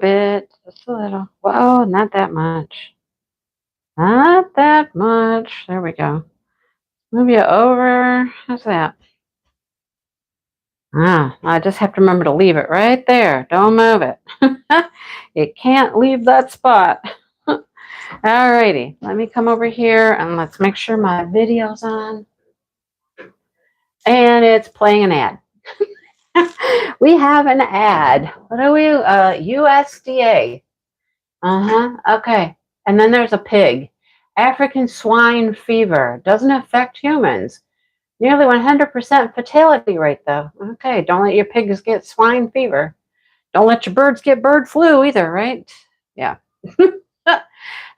bit, just a little. Whoa, not that much. Not that much. There we go. Move you over. How's that? I just have to remember to leave it right there. Don't move it. It can't leave that spot. Alrighty, let me come over here and let's make sure my video's on. And it's playing an ad. We have an ad. What are we? USDA. Okay. And then there's a pig. African swine fever doesn't affect humans. Nearly 100% fatality rate, though. Okay, don't let your pigs get swine fever. Don't let your birds get bird flu either, right? Yeah.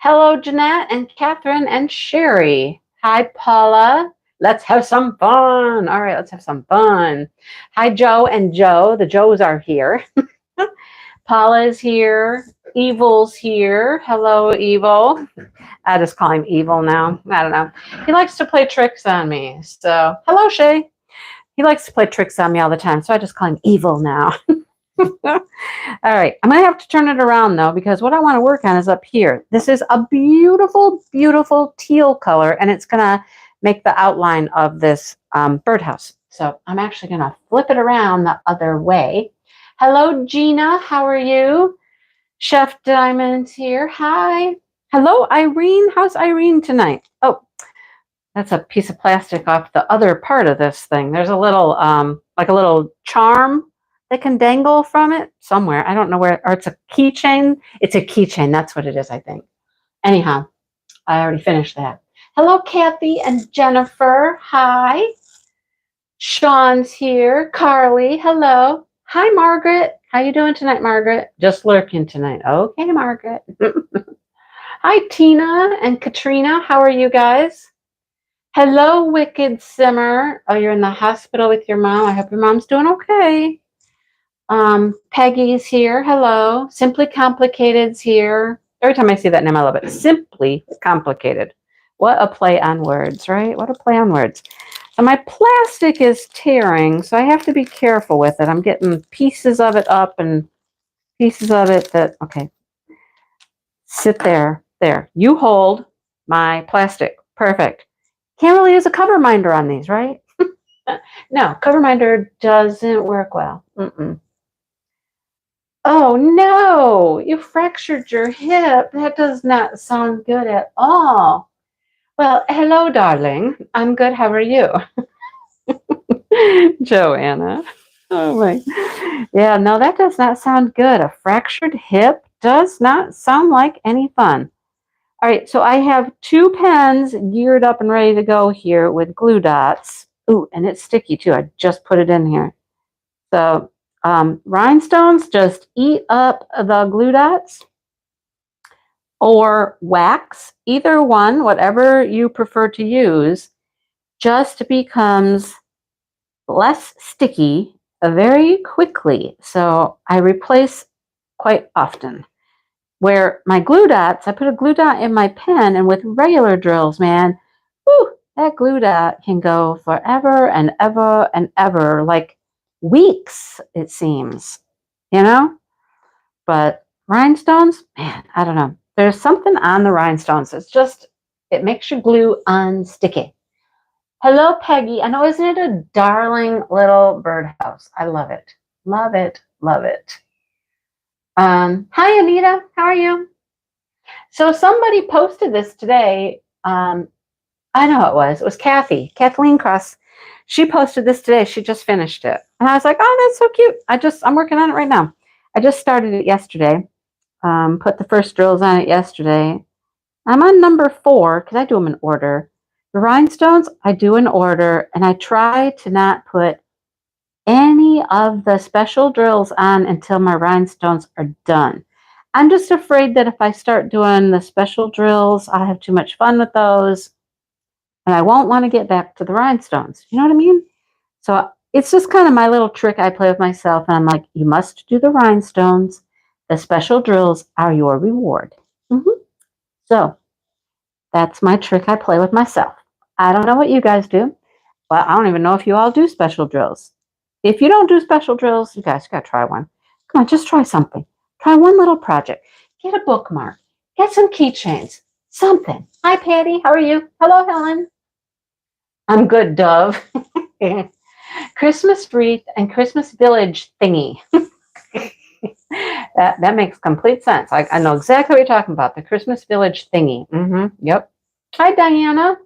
Hello, Jeanette and Catherine and Sherry. Hi, Paula. Let's have some fun. All right, let's have some fun. Hi, Joe and Joe. The Joes are here. Paula is here. Evil's here. Hello, Evil. I just call him Evil now. I don't know. He likes to play tricks on me. So, hello, Shay. He likes to play tricks on me all the time. So I just call him Evil now. All right. I'm going to have to turn it around, though, because what I want to work on is up here. This is a beautiful, beautiful teal color, and it's going to make the outline of this birdhouse. So I'm actually going to flip it around the other way. Hello, Gina. How are you? Chef Diamond's here. Hi. Hello, Irene. How's Irene tonight? Oh, that's a piece of plastic off the other part of this thing. There's a little, like a little charm that can dangle from it somewhere. I don't know where, or it's a keychain. It's a keychain. That's what it is, I think. Anyhow, I already finished that. Hello, Kathy and Jennifer. Hi. Sean's here. Carly, hello. Hi, Margaret. How you doing tonight, Margaret? Just lurking tonight. Okay, Margaret. Hi, Tina and Katrina. How are you guys? Hello, Wicked Simmer. Oh, you're in the hospital with your mom. I hope your mom's doing okay. Peggy's here. Hello. Simply Complicated's here. Every time I see that name, I love it. Simply Complicated. What a play on words, right? What a play on words. So my plastic is tearing, so I have to be careful with it. I'm getting pieces of it up and pieces of it that, okay. Sit there. There. You hold my plastic. Perfect. Can't really use a cover minder on these, right? No, cover minder doesn't work well. Oh, no. You fractured your hip. That does not sound good at all. Well, hello, darling. I'm good. How are you? Joanna. Oh, my. Yeah, no, that does not sound good. A fractured hip does not sound like any fun. All right, so I have 2 pens geared up and ready to go here with glue dots. Ooh, and it's sticky too. I just put it in here. So rhinestones, just eat up the glue dots or wax. Either one, whatever you prefer to use, just becomes less sticky very quickly. So I replace quite often. Where my glue dots, I put a glue dot in my pen, and with regular drills, man, whew, that glue dot can go forever and ever and ever, like weeks, it seems, you know? But rhinestones, man, I don't know. There's something on the rhinestones. It's just, it makes your glue unsticky. Hello, Peggy. I know, isn't it a darling little birdhouse? I love it. Love it. Love it. Hi, Anita. How are you? So somebody posted this today. I know it was. It was Kathy, Kathleen Cross. She posted this today. She just finished it. And I was like, oh, that's so cute. I'm working on it right now. I just started it yesterday. Put the first drills on it yesterday. I'm on number 4 because I do them in order. The rhinestones, I do in order. And I try to not put any of the special drills on until my rhinestones are done. I'm just afraid that if I start doing the special drills, I'll have too much fun with those, and I won't want to get back to the rhinestones. You know what I mean? So it's just kind of my little trick I play with myself, and I'm like, you must do the rhinestones. The special drills are your reward. So that's my trick I play with myself. I don't know what you guys do, but I don't even know if you all do special drills. If you don't do special drills, you guys got to try one. Come on, just try something. Try one little project. Get a bookmark. Get some keychains. Something. Hi, Patty. How are you? Hello, Helen. I'm good, Dove. Christmas wreath and Christmas village thingy. That makes complete sense. I know exactly what you're talking about. The Christmas village thingy. Yep. Hi, Diana.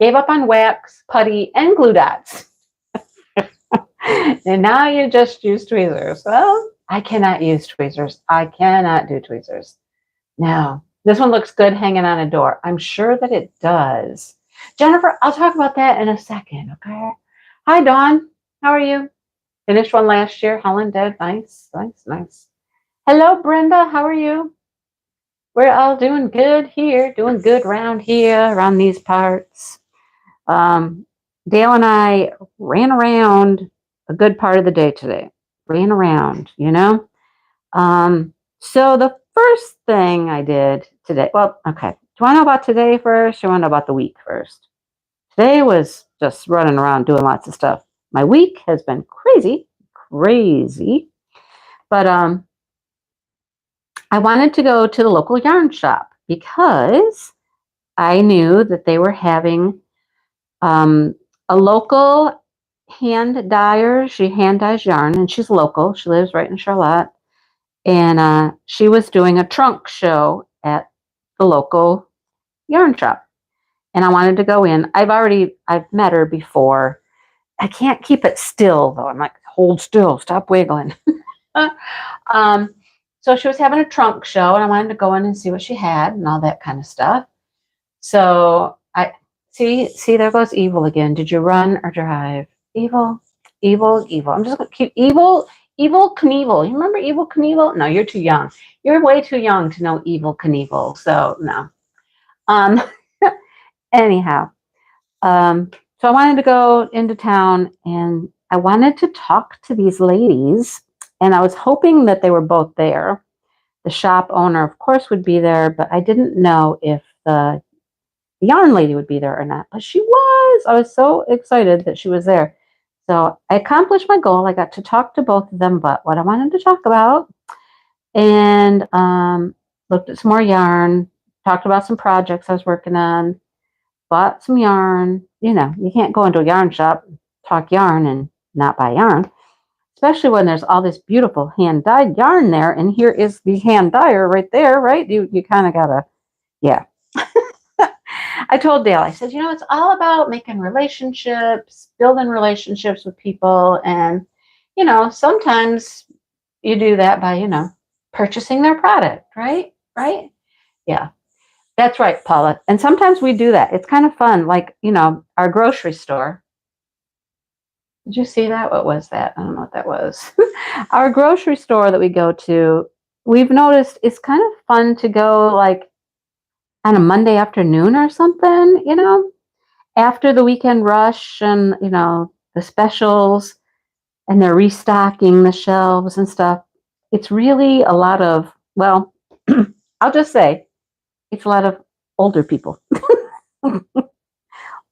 Gave up on wax, putty, and glue dots. And now you just use tweezers. Well, I cannot use tweezers. I cannot do tweezers. No. This one looks good hanging on a door. I'm sure that it does. Jennifer, I'll talk about that in a second, okay? Hi, Dawn. How are you? Finished one last year. Helen did. Nice, nice, nice. Hello, Brenda. How are you? We're all doing good here, doing good around here, around these parts. Dale and I ran around a good part of the day today. Ran around, you know? So the first thing I did today, well, okay. Do you want to know about today first? Or you want to know about the week first? Today was just running around doing lots of stuff. My week has been crazy. But I wanted to go to the local yarn shop because I knew that they were having a local hand dyer. She hand dyes yarn, and she's local. She lives right in Charlotte. And she was doing a trunk show at the local yarn shop. And I wanted to go in. I've met her before. I can't keep it still, though. I'm like, hold still, stop wiggling. So she was having a trunk show, and I wanted to go in and see what she had and all that kind of stuff. So I see, there goes Evil again. Did you run or drive? Evil. I'm just going to keep Evil Knievel. You remember Evil Knievel? No, you're too young. You're way too young to know Evil Knievel. So no. Anyhow, so I wanted to go into town, and I wanted to talk to these ladies, and I was hoping that they were both there. The shop owner, of course, would be there, but I didn't know if the yarn lady would be there or not. But she was. I was so excited that she was there. So I accomplished my goal. I got to talk to both of them about what I wanted to talk about, and looked at some more yarn, talked about some projects I was working on, bought some yarn. You know, you can't go into a yarn shop, talk yarn, and not buy yarn, especially when there's all this beautiful hand-dyed yarn there, and here is the hand dyer right there, right? You kind of gotta, yeah. I told Dale, I said, you know, it's all about making relationships, building relationships with people. And, you know, sometimes you do that by, you know, purchasing their product, right? Right? Yeah, that's right, Paula. And sometimes we do that. It's kind of fun. Like, you know, our grocery store. Did you see that? What was that? I don't know what that was. Our grocery store that we go to, we've noticed it's kind of fun to go like on a Monday afternoon or something, you know, after the weekend rush and, you know, the specials, and they're restocking the shelves and stuff. It's really a lot of, well, I'll just say it's a lot of older people.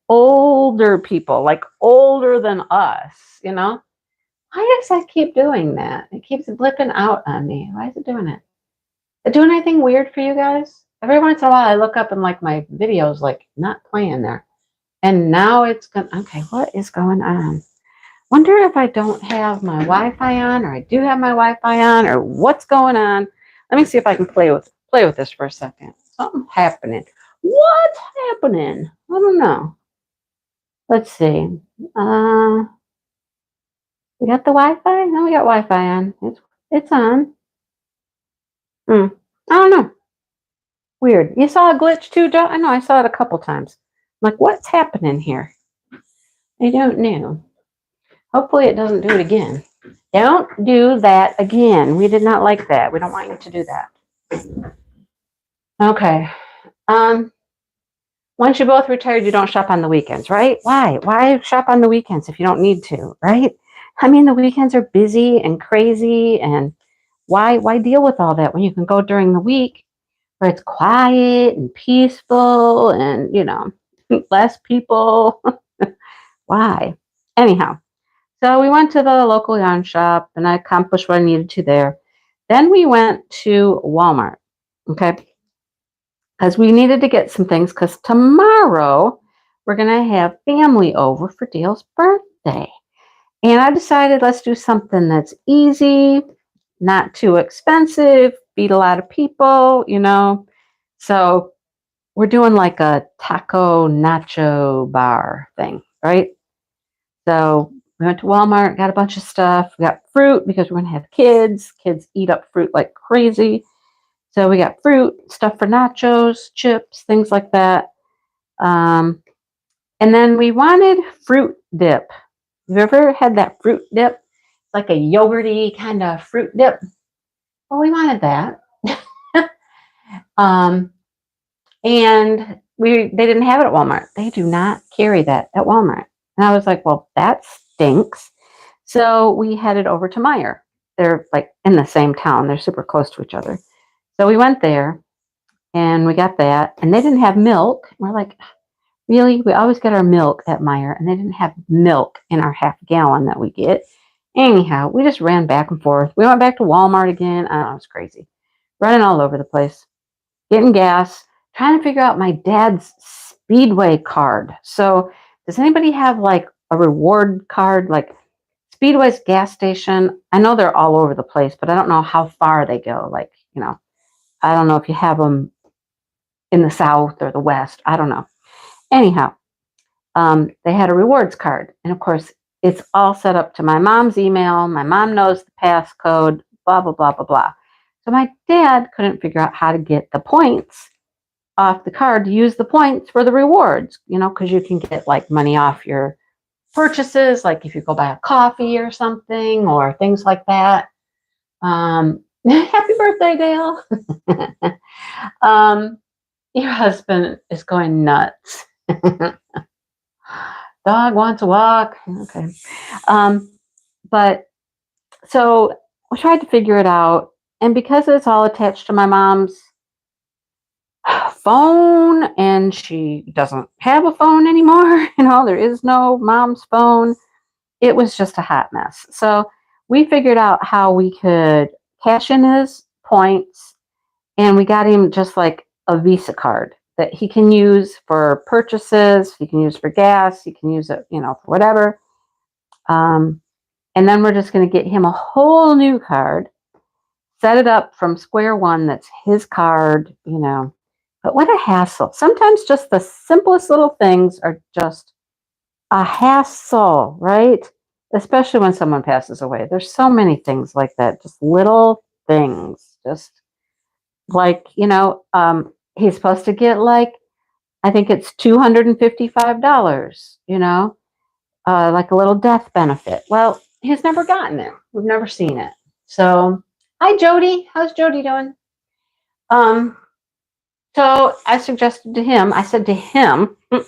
Older people, like older than us, you know. Why does that keep doing that? It keeps blipping out on me. Why is it doing it? Is it doing anything weird for you guys? Every once in a while I look up and like my video's like not playing there. And now it's going, okay, what is going on? Wonder if I don't have my Wi-Fi on, or I do have my Wi-Fi on, or what's going on. Let me see if I can play with this for a second. Something's happening. What's happening? I don't know. Let's see. We got the Wi-Fi? No, we got Wi-Fi on. It's on. I don't know. Weird. You saw a glitch too, Joe? I know I saw it a couple times. I'm like, what's happening here? I don't know. Hopefully it doesn't do it again. Don't do that again. We did not like that. We don't want you to do that. Okay. Once you're both retired, you don't shop on the weekends, right? Why? Why shop on the weekends if you don't need to, right? I mean, the weekends are busy and crazy, and why deal with all that when you can go during the week where it's quiet and peaceful and, you know, less people? Why? Anyhow, so we went to the local yarn shop, and I accomplished what I needed to there. Then we went to Walmart, okay, because we needed to get some things because tomorrow we're going to have family over for Dale's birthday. And I decided let's do something that's easy, not too expensive, feed a lot of people, So we're doing like a taco nacho bar thing, right? So we went to Walmart, got a bunch of stuff. We got fruit because we're going to have kids. Kids eat up fruit like crazy. So we got fruit, stuff for nachos, chips, things like that. And then we wanted fruit dip. Have you ever had that fruit dip? It's like a yogurty kind of fruit dip. Well, we wanted that. And they didn't have it at Walmart. They do not carry that at Walmart. And I was like, well, that stinks. So we headed over to Meijer. They're like in the same town. They're super close to each other. So we went there and we got that. And they didn't have milk. We're like, really? We always get our milk at Meijer. And they didn't have milk in our half gallon that we get. Anyhow, we just ran back and forth. We went back to Walmart again. I don't know, it was crazy. Running all over the place. Getting gas. Trying to figure out my dad's Speedway card. So does anybody have like a reward card? Like Speedway's gas station. I know they're all over the place, but I don't know how far they go. Like, I don't know if you have them in the South or the West. I don't know. Anyhow, they had a rewards card. And of course, it's all set up to my mom's email. My mom knows the passcode, blah, blah, blah, blah, blah. So my dad couldn't figure out how to get the points off the card to use the points for the rewards, because you can get like money off your purchases, like if you go buy a coffee or something or things like that. Happy birthday, Dale. Your husband is going nuts. Dog wants a walk. Okay. But so we tried to figure it out. And because it's all attached to my mom's phone and she doesn't have a phone anymore, there is no mom's phone. It was just a hot mess. So we figured out how we could cash in his points, and we got him just like a Visa card that he can use for purchases, he can use for gas, he can use it, for whatever. And then we're just going to get him a whole new card, set it up from square one that's his card, But what a hassle. Sometimes just the simplest little things are just a hassle, right? Especially when someone passes away. There's so many things like that, just little things. Just like, he's supposed to get like, I think it's $255, like a little death benefit. Well, he's never gotten it. We've never seen it. So, hi, Jody. How's Jody doing? So I suggested to him, I said to him to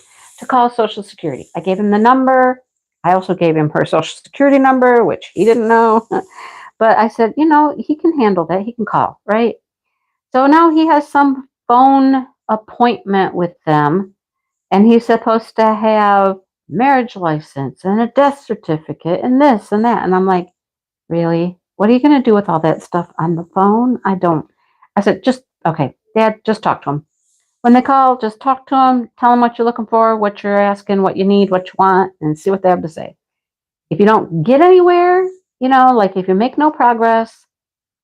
call Social Security. I gave him the number. I also gave him her Social Security number, which he didn't know. But I said, he can handle that. He can call, right? So now he has some phone appointment with them, and he's supposed to have marriage license and a death certificate and this and that. And I'm like, really? What are you going to do with all that stuff on the phone? I said, okay, Dad, just talk to him. When they call, just talk to them, tell them what you're looking for, what you're asking, what you need, what you want, and see what they have to say. If you don't get anywhere, like if you make no progress,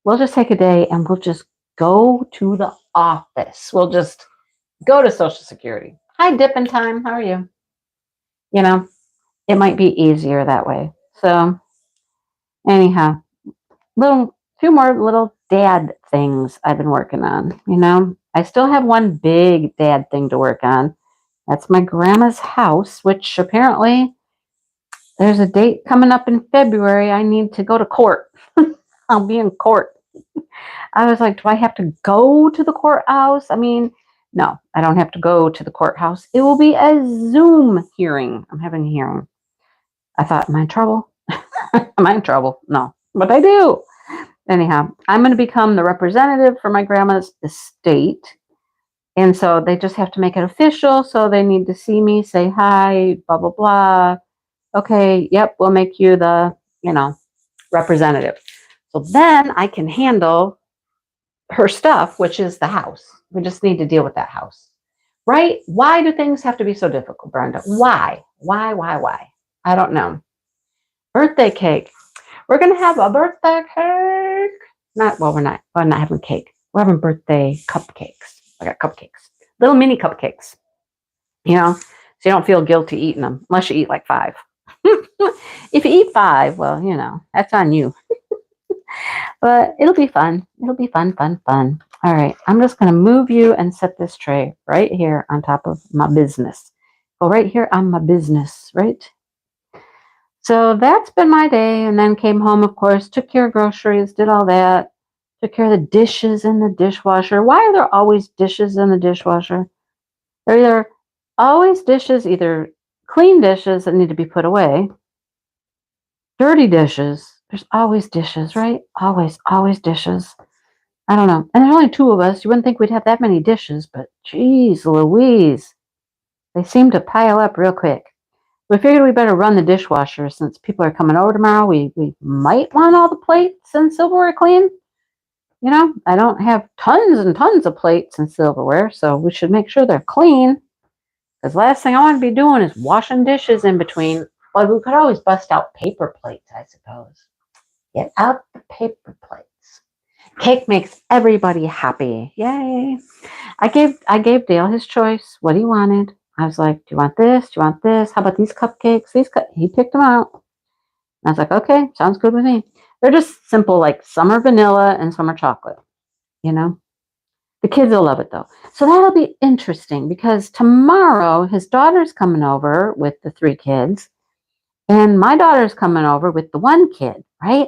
we'll just take a day and we'll just go to the office. We'll just go to Social Security. Hi, Dippin' Time. How are you? It might be easier that way. So anyhow, few more little dad things I've been working on, I still have one big dad thing to work on. That's my grandma's house, which apparently there's a date coming up in February. I need to go to court. I'll be in court. I was like, do I have to go to the courthouse? I mean, no, I don't have to go to the courthouse. It will be a Zoom hearing. I'm having a hearing. I thought, am I in trouble? Am I in trouble? No, but I do. Anyhow, I'm going to become the representative for my grandma's estate. And so they just have to make it official. So they need to see me, say hi, blah, blah, blah. Okay, yep, we'll make you the, representative. So then I can handle her stuff, which is the house. We just need to deal with that house. Right? Why do things have to be so difficult, Brenda? Why? Why? I don't know. Birthday cake. We're going to have a birthday cake. We're not having cake. We're having birthday cupcakes. I got cupcakes. Little mini cupcakes. So you don't feel guilty eating them unless you eat like 5. If you eat 5, well, that's on you. But it'll be fun. It'll be fun. All right. I'm just going to move you and set this tray right here on top of my business. Go right here on my business, right? So that's been my day. And then came home, of course, took care of groceries, did all that, took care of the dishes in the dishwasher. Why are there always dishes in the dishwasher? There are always dishes, either clean dishes that need to be put away, dirty dishes. There's always dishes, right? Always dishes. I don't know. And there's only 2 of us. You wouldn't think we'd have that many dishes, but geez Louise. They seem to pile up real quick. We figured we better run the dishwasher since people are coming over tomorrow. We might want all the plates and silverware clean. I don't have tons and tons of plates and silverware, so we should make sure they're clean. Because last thing I want to be doing is washing dishes in between. Well, we could always bust out paper plates, I suppose. Get out the paper plates. Cake makes everybody happy. Yay. I gave Dale his choice, what he wanted. I was like, do you want this? Do you want this? How about these cupcakes? He picked them out. And I was like, okay, sounds good with me. They're just simple, like some are vanilla and some are chocolate. The kids will love it though. So that'll be interesting because tomorrow his daughter's coming over with the 3 kids and my daughter's coming over with the 1 kid, right?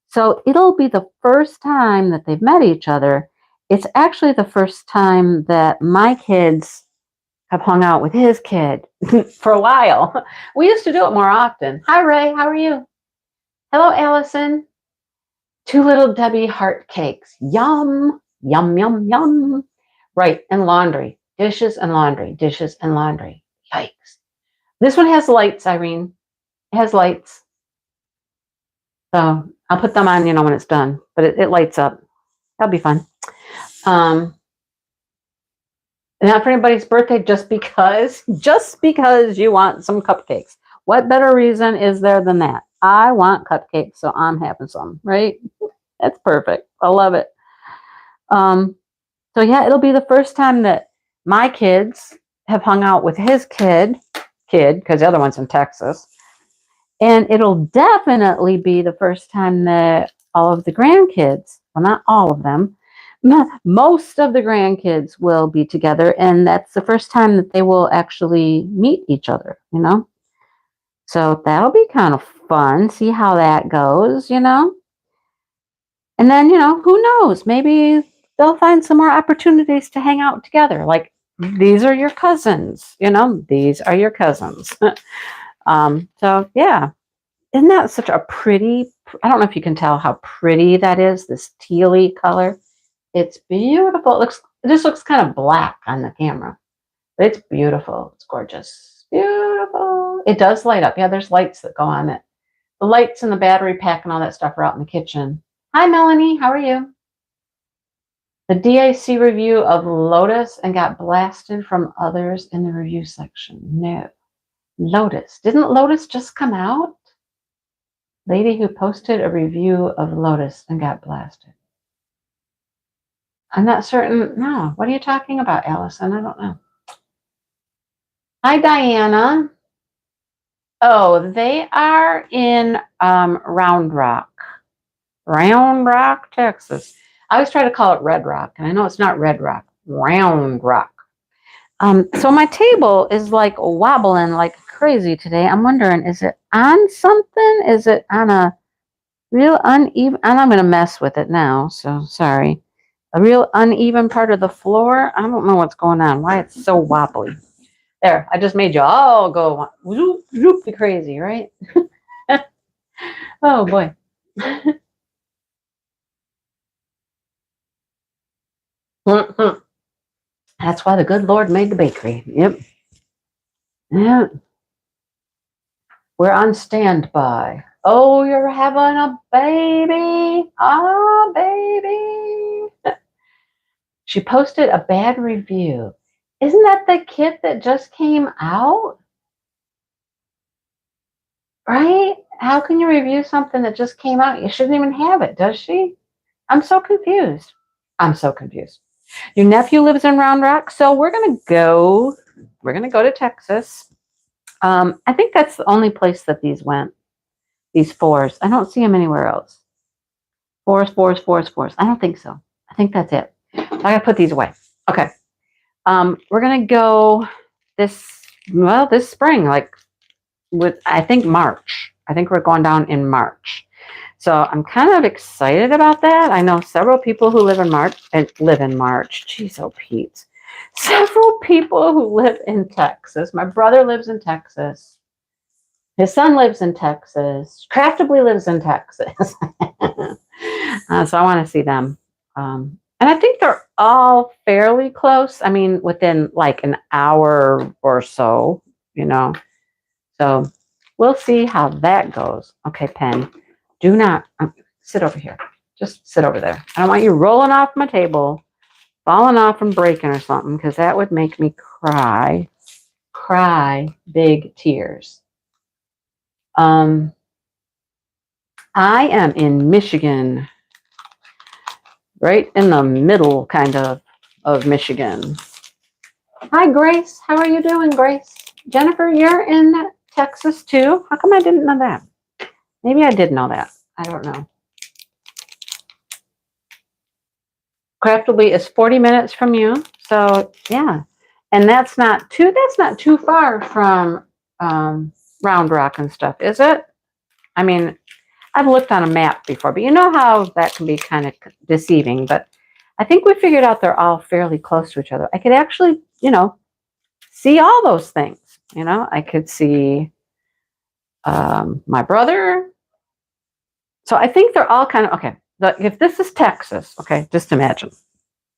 So it'll be the first time that they've met each other. It's actually the first time that my kids have hung out with his kid for a while. We used to do it more often. Hi, Ray. How are you? Hello, Allison. 2 little Debbie heart cakes. Yum, yum, yum, yum. Right, and laundry. Dishes and laundry. Dishes and laundry. Yikes. This one has lights, Irene. It has lights. So I'll put them on, when it's done. But it lights up. That'll be fun. Not for anybody's birthday, just because you want some cupcakes. What better reason is there than that? I want cupcakes, so I'm having some, right? That's perfect. I love it. So yeah, it'll be the first time that my kids have hung out with his kid, because the other one's in Texas. And it'll definitely be the first time that all of the grandkids, well, not all of them, most of the grandkids will be together. And that's the first time that they will actually meet each other, So that'll be kind of fun. See how that goes, And then, who knows? Maybe they'll find some more opportunities to hang out together. Like, these are your cousins, these are your cousins. So yeah. Isn't that such a pretty, I don't know if you can tell how pretty that is, this tealy color. It's beautiful. It just looks kind of black on the camera. But it's beautiful. It's gorgeous. Beautiful. It does light up. Yeah, there's lights that go on it. The lights and the battery pack and all that stuff are out in the kitchen. Hi, Melanie. How are you? The DAC review of Lotus and got blasted from others in the review section. No. Lotus. Didn't Lotus just come out? Lady who posted a review of Lotus and got blasted. I'm not certain. No. What are you talking about, Allison? I don't know. Hi, Diana. Oh, they are in Round Rock, Texas. I always try to call it Red Rock, and I know it's not Red Rock, Round Rock. So my table is like wobbling like crazy today. I'm wondering, is it on something? Is it on a real uneven? And I'm going to mess with it now, so sorry. A real uneven part of the floor. I don't know what's going on, why it's so wobbly. There, I just made you all go whoop, whoop, crazy, right? Oh, boy. That's why the good Lord made the bakery. Yep. Yeah. We're on standby. Oh, you're having a baby. Ah, baby. She posted a bad review. Isn't that the kid that just came out? Right? How can you review something that just came out? You shouldn't even have it, does she? I'm so confused. I'm so confused. Your nephew lives in Round Rock, so we're gonna go. We're gonna go to Texas. I think that's the only place that these went. These fours. I don't see them anywhere else. Fours, fours, fours, fours. I don't think so. I think that's it. I gotta put these away. Okay. We're gonna go this spring, like with I think March. I think we're going down in March. So I'm kind of excited about that. I know several people who live in March. Jeez, oh Pete. Several people who live in Texas. My brother lives in Texas. His son lives in Texas. Craftably lives in Texas. So I want to see them. And I think they're all fairly close. I mean, within like an hour or so, you know. So we'll see how that goes. Okay, Pen, do not sit over here. Just sit over there. I don't want you rolling off my table, falling off and breaking or something, because that would make me cry big tears. I am in Michigan, right in the middle kind of Michigan. Hi, Grace. How are you doing, Grace? Jennifer, you're in Texas too. How come I didn't know that? Maybe I did know that. I don't know. Craftably is 40 minutes from you. So yeah. And that's not too far from Round Rock and stuff, is it? I mean, I've looked on a map before, but you know how that can be kind of deceiving. But I think we figured out they're all fairly close to each other. I could actually, see all those things. I could see my brother. So I think they're all kind of, okay. If this is Texas, okay, just imagine.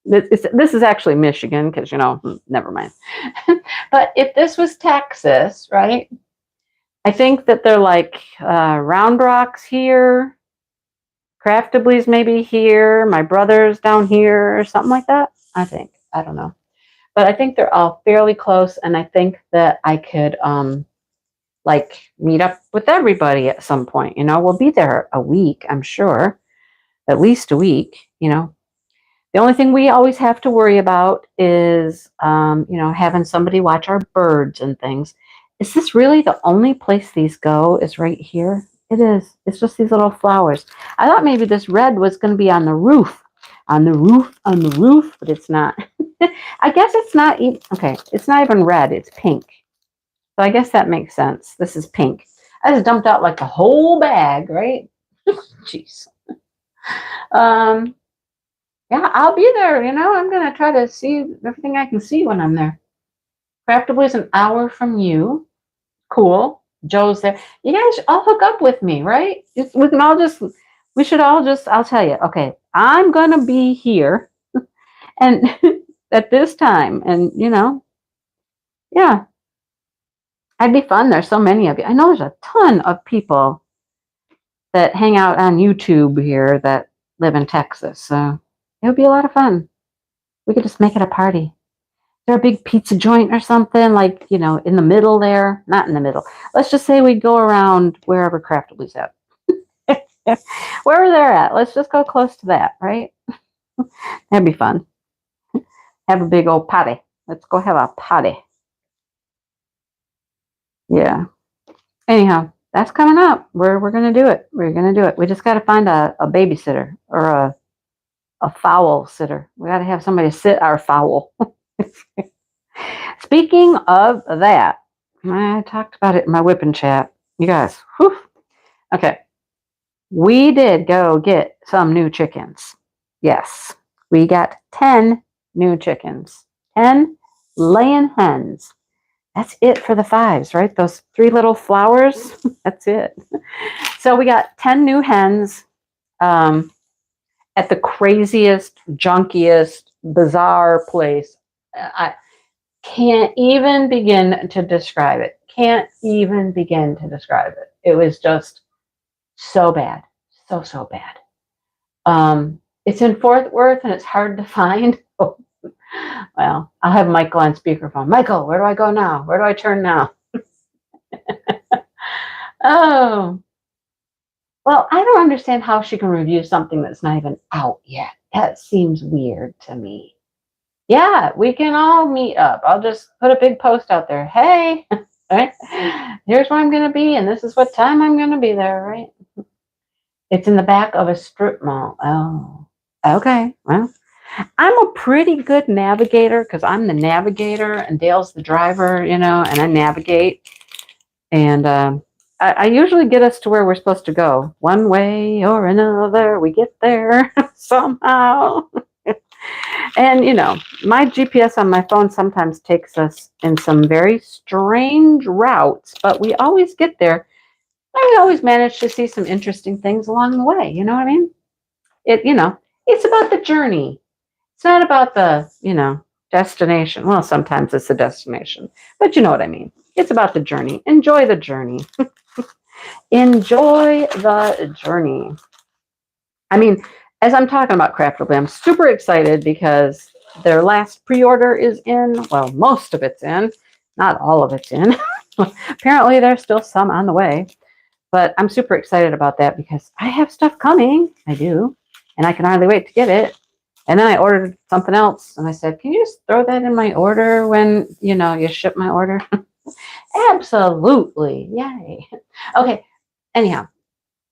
This is actually Michigan because, never mind. But if this was Texas, right, I think that they're like Round Rock's here, Craftably's maybe here, my brother's down here or something like that. I think. I don't know. But I think they're all fairly close, and I think that I could meet up with everybody at some point. We'll be there a week, I'm sure. At least a week, The only thing we always have to worry about is, having somebody watch our birds and things. Is this really the only place these go is right here? It is. It's just these little flowers. I thought maybe this red was going to be on the roof, but it's not. I guess it's not even, okay, it's not even red. It's pink. So I guess that makes sense. This is pink. I just dumped out like the whole bag, right? Jeez. Yeah, I'll be there. I'm going to try to see everything I can see when I'm there. Craftably is an hour from you. Cool. Joe's there. You guys all hook up with me, right? We should all just, I'll tell you, okay, I'm going to be here and at this time. And, yeah, I'd be fun. There's so many of you. I know there's a ton of people that hang out on YouTube here that live in Texas. So it would be a lot of fun. We could just make it a party. Is there a big pizza joint or something like, in the middle there? Not in the middle. Let's just say we go around wherever Craftably's at. Wherever they're at. Let's just go close to that, right? That'd be fun. Have a big old party. Let's go have a party. Yeah. Anyhow, that's coming up. We're going to do it. We're going to do it. We just got to find a babysitter or a fowl sitter. We got to have somebody sit our fowl. Speaking of that, I talked about it in my whipping chat. You guys, whew. Okay. We did go get some new chickens. Yes. We got 10 new chickens. 10 laying hens. That's it for the fives, right? Those 3 little flowers. That's it. So we got 10 new hens at the craziest, junkiest, bizarre place. I can't even begin to describe it. It was just So bad. So, so bad. It's in Fort Worth and it's hard to find. Well, I'll have Michael on speakerphone. Michael, where do I go now? Where do I turn now? Oh, well, I don't understand how she can review something that's not even out yet. That seems weird to me. Yeah, we can all meet up. I'll just put a big post out there. Hey, right? Here's where I'm going to be, and this is what time I'm going to be there, right? It's in the back of a strip mall. Oh, okay. Well, I'm a pretty good navigator because I'm the navigator and Dale's the driver, and I navigate. And I usually get us to where we're supposed to go. One way or another, we get there somehow. And, my GPS on my phone sometimes takes us in some very strange routes, but we always get there. And we always manage to see some interesting things along the way. You know what I mean? It's about the journey. It's not about the, destination. Well, sometimes it's the destination, but you know what I mean. It's about the journey. Enjoy the journey. Enjoy the journey. I mean, as I'm talking about Craftable, I'm super excited because their last pre-order is in. Well, most of it's in. Not all of it's in. Apparently, there's still some on the way. But I'm super excited about that because I have stuff coming. I do. And I can hardly wait to get it. And then I ordered something else. And I said, can you just throw that in my order when, you ship my order? Absolutely. Yay. Okay. Anyhow,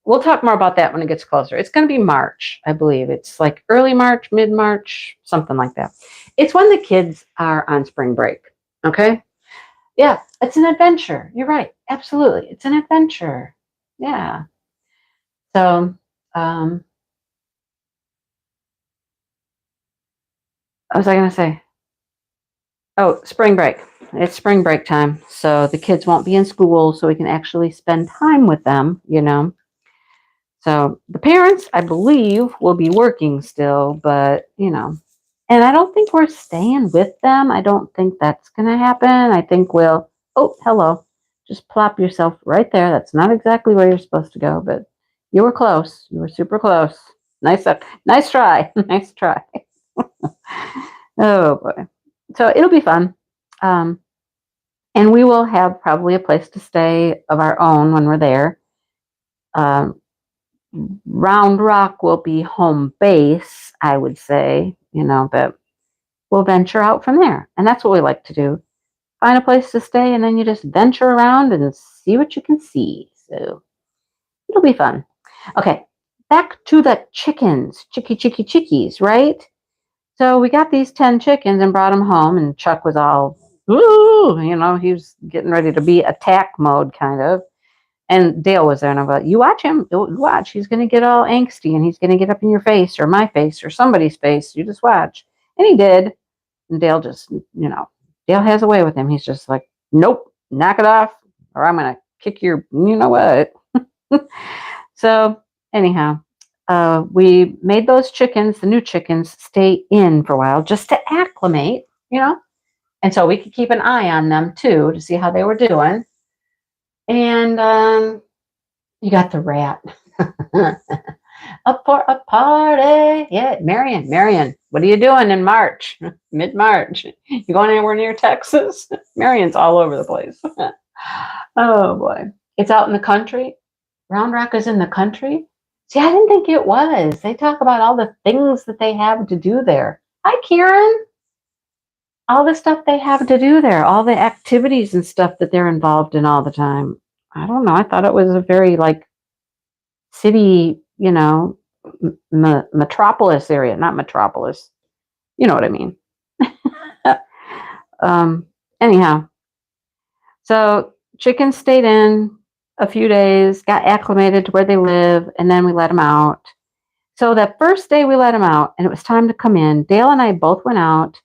we'll talk more about that when it gets closer. It's going to be March, I believe. It's like early March, mid-March, something like that. It's when the kids are on spring break. Okay? Yeah, it's an adventure. You're right. Absolutely. It's an adventure. Yeah. So, what was I going to say? Oh, spring break. It's spring break time. So the kids won't be in school, so we can actually spend time with them, So the parents, I believe, will be working still, but, and I don't think we're staying with them. I don't think that's going to happen. I think oh, hello. Just plop yourself right there. That's not exactly where you're supposed to go, but you were close. You were super close. Nice try. Nice try. Oh boy. So it'll be fun. And we will have probably a place to stay of our own when we're there. Round Rock will be home base, I would say, but we'll venture out from there. And that's what we like to do. Find a place to stay, and then you just venture around and see what you can see. So it'll be fun. Okay, back to the chickens. Chickies, right? So we got these 10 chickens and brought them home, and Chuck was all, ooh, he was getting ready to be attack mode, kind of. And Dale was there, and I'm like, you watch him. Watch. He's going to get all angsty, and he's going to get up in your face or my face or somebody's face. You just watch. And he did. And Dale just, Dale has a way with him. He's just like, nope, knock it off, or I'm going to kick your, what. So anyhow, we made those chickens, the new chickens, stay in for a while just to acclimate, and so we could keep an eye on them too to see how they were doing. And you got the rat. Up for a party. Yeah, Marion, what are you doing in March? Mid-March. You going anywhere near Texas? Marion's all over the place. Oh boy. It's out in the country. Round Rock is in the country. See, I didn't think it was. They talk about all the things that they have to do there. Hi, Kieran. All the stuff they have to do there, all the activities and stuff that they're involved in all the time. I don't know. I thought it was a very city, metropolis area, not metropolis. You know what I mean? Anyhow, so chickens stayed in a few days, got acclimated to where they live, and then we let them out. So that first day we let them out, and it was time to come in, Dale and I both went out,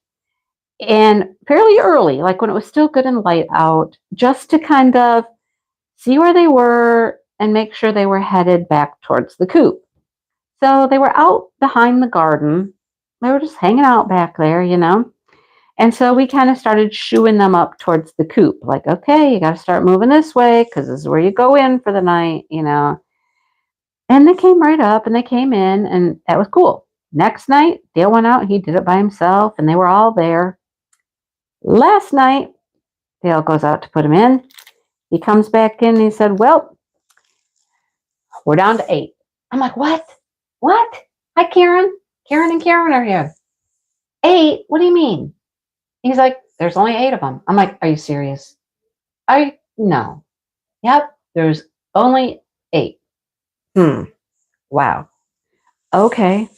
and fairly early, like when it was still good and light out, just to kind of see where they were and make sure they were headed back towards the coop. So they were out behind the garden. They were just hanging out back there, And so we kind of started shooing them up towards the coop. Like, okay, you got to start moving this way because this is where you go in for the night, And they came right up and they came in, and that was cool. Next night, Dale went out and he did it by himself, and they were all there. Last night, Dale goes out to put him in. He comes back in and he said, well, we're down to 8. I'm like, what? What? Hi, Karen. Karen and Karen are here. 8? What do you mean? He's like, there's only 8 of them. I'm like, are you serious? No. Yep, there's only 8. Wow. Okay.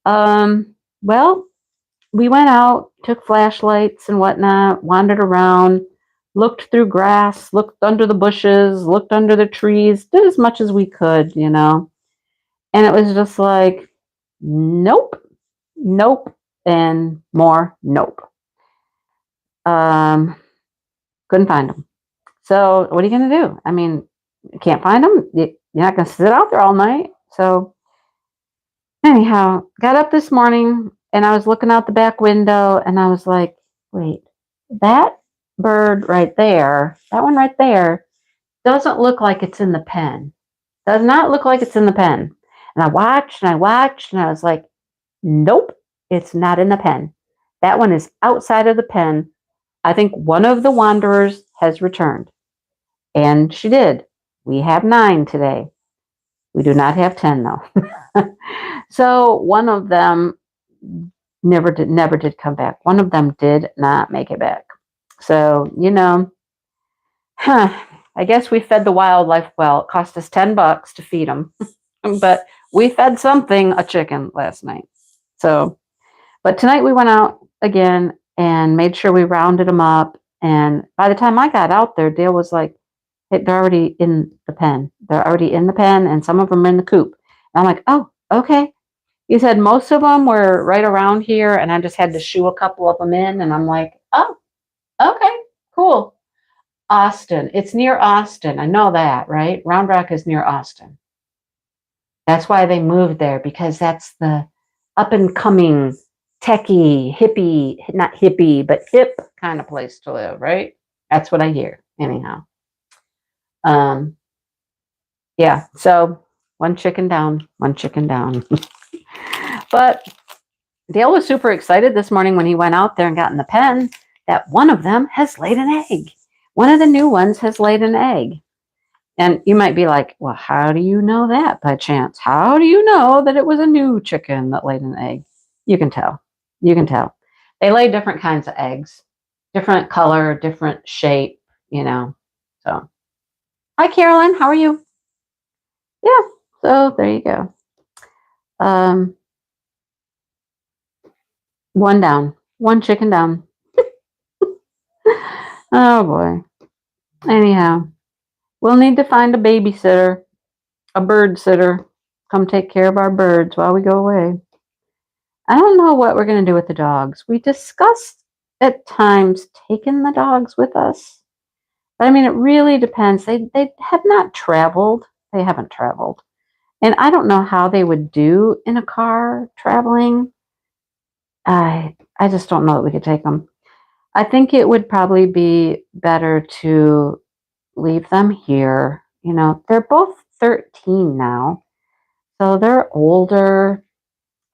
Well, we went out, took flashlights and whatnot, wandered around, looked through grass, looked under the bushes, looked under the trees, did as much as we could, And it was just like, nope, nope, and more nope. Couldn't find them. So what are you going to do? I mean, you can't find them. You're not going to sit out there all night. So anyhow, got up this morning and I was looking out the back window and I was like, wait, that bird right there, that one right there, doesn't look like it's in the pen. Does not look like it's in the pen. And I watched and I watched and I was like, nope, it's not in the pen. That one is outside of the pen. I think one of the wanderers has returned. And she did. We have 9 today. We do not have 10 though. So one of them never did come back. One of them did not make it back. So, I guess we fed the wildlife well. It cost us $10 to feed them, but we fed something, a chicken last night. So, but tonight we went out again and made sure we rounded them up. And by the time I got out there, Dale was like, hey, they're already in the pen. They're already in the pen, and some of them are in the coop. And I'm like, oh, okay. He said most of them were right around here, and I just had to shoo a couple of them in. And I'm like, oh, okay, cool. Austin. It's near Austin. I know that, right? Round Rock is near Austin. That's why they moved there, because that's the up and coming techie, hippie, not hippie, but hip kind of place to live, right? That's what I hear. Anyhow. Yeah, so one chicken down, one chicken down. But Dale was super excited this morning when he went out there and got in the pen that one of them has laid an egg. One of the new ones has laid an egg. And you might be like, well, how do you know that by chance? How do you know that it was a new chicken that laid an egg? You can tell. You can tell. They lay different kinds of eggs, different color, different shape, So, hi, Carolyn. How are you? Yeah. So there you go. One down. One chicken down. Oh, boy. Anyhow, we'll need to find a babysitter, a bird sitter, come take care of our birds while we go away. I don't know what we're going to do with the dogs. We discussed at times taking the dogs with us. But I mean, it really depends. They have not traveled. They haven't traveled. And I don't know how they would do in a car traveling. I just don't know that we could take them. I think it would probably be better to leave them here. They're both 13 now, so they're older.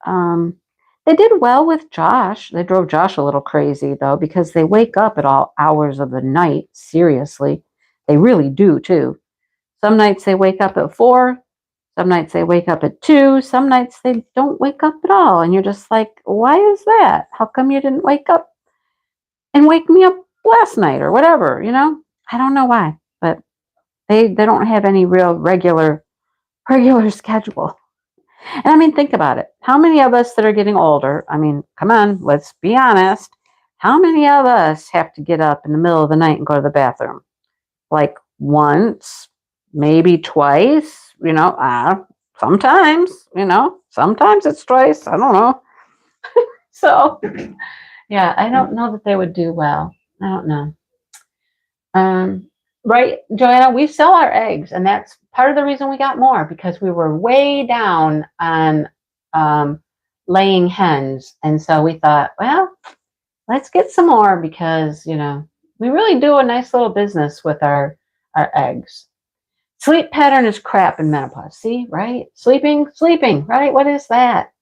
They did well with Josh. They drove Josh a little crazy, though, because they wake up at all hours of the night. Seriously, they really do, too. Some nights they wake up at 4. Some nights they wake up at 2. Some nights they don't wake up at all. And you're just like, why is that? How come you didn't wake up and wake me up last night or whatever, I don't know why, but they don't have any real regular schedule. And I mean, think about it. How many of us that are getting older, I mean, come on, let's be honest. How many of us have to get up in the middle of the night and go to the bathroom? Like once, maybe twice, sometimes, sometimes it's twice. I don't know. So, yeah, I don't know that they would do well. I don't know. Right, Joanna, we sell our eggs, and that's part of the reason we got more, because we were way down on laying hens. And so we thought, well, let's get some more, because, we really do a nice little business with our eggs. Sleep pattern is crap in menopause. See, right? Sleeping, right? What is that?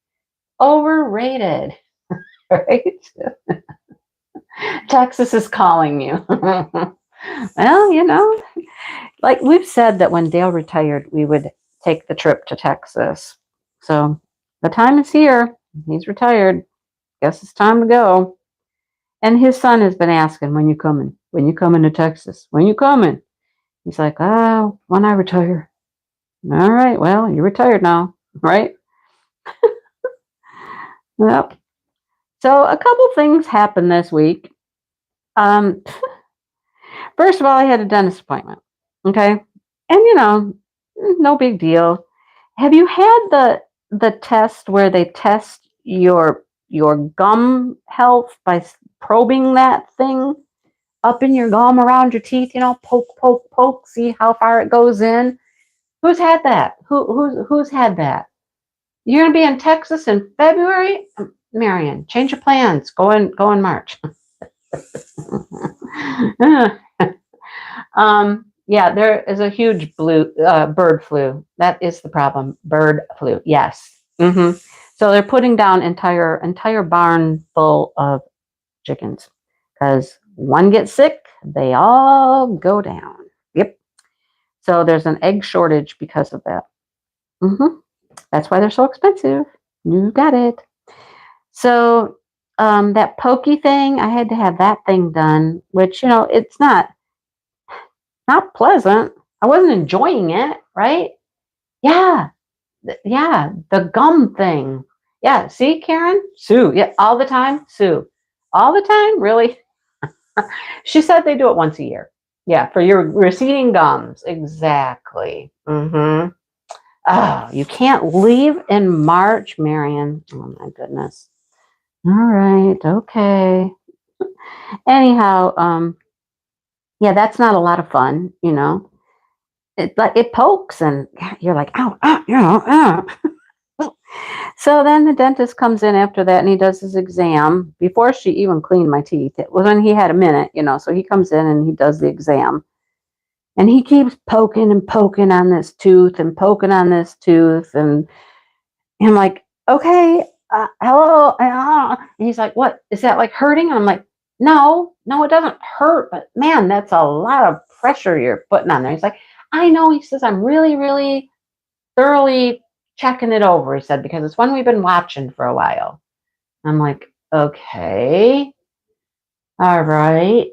Overrated, right? Texas is calling you. Well, like we've said that when Dale retired, we would take the trip to Texas. So the time is here. He's retired. Guess it's time to go. And his son has been asking, when you coming? When you coming to Texas? When you coming? He's like, oh, when I retire. All right, well, you're retired now, right? Yep. So a couple things happened this week. Um, First of all, I had a dentist appointment. Okay. And no big deal. Have you had the test where they test your gum health by probing that thing up in your gum around your teeth, poke, poke, poke, see how far it goes in? Who's had that? Who's had that? You're gonna be in Texas in February? Marion, change your plans. Go in March. Yeah, there is a huge bird flu. That is the problem. Bird flu. Yes. So they're putting down entire barn full of chickens because one gets sick, they all go down. Yep. So there's an egg shortage because of that. That's why they're so expensive. You got it. So that pokey thing, I had to have that thing done, which it's not pleasant. I wasn't enjoying it, right? Yeah, the gum thing. Yeah, see, Karen? Sue. Yeah, all the time? Sue. All the time? Really? She said they do it once a year. Yeah, for your receding gums. Exactly. Oh, you can't leave in March, Marion. Oh, my goodness. All right, okay. Anyhow, yeah, that's not a lot of fun, it pokes and you're like, ow, ow. So then the dentist comes in after that and he does his exam before she even cleaned my teeth. It was when he had a minute, so he comes in and he does the exam and he keeps poking and poking on this tooth and poking on this tooth. And I'm like, okay, hello. And he's like, what is that, like hurting? And I'm like, no, it doesn't hurt, but man, that's a lot of pressure you're putting on there. He's like, I know. He says, I'm really, really thoroughly checking it over, he said, because it's one we've been watching for a while. I'm like, okay, all right.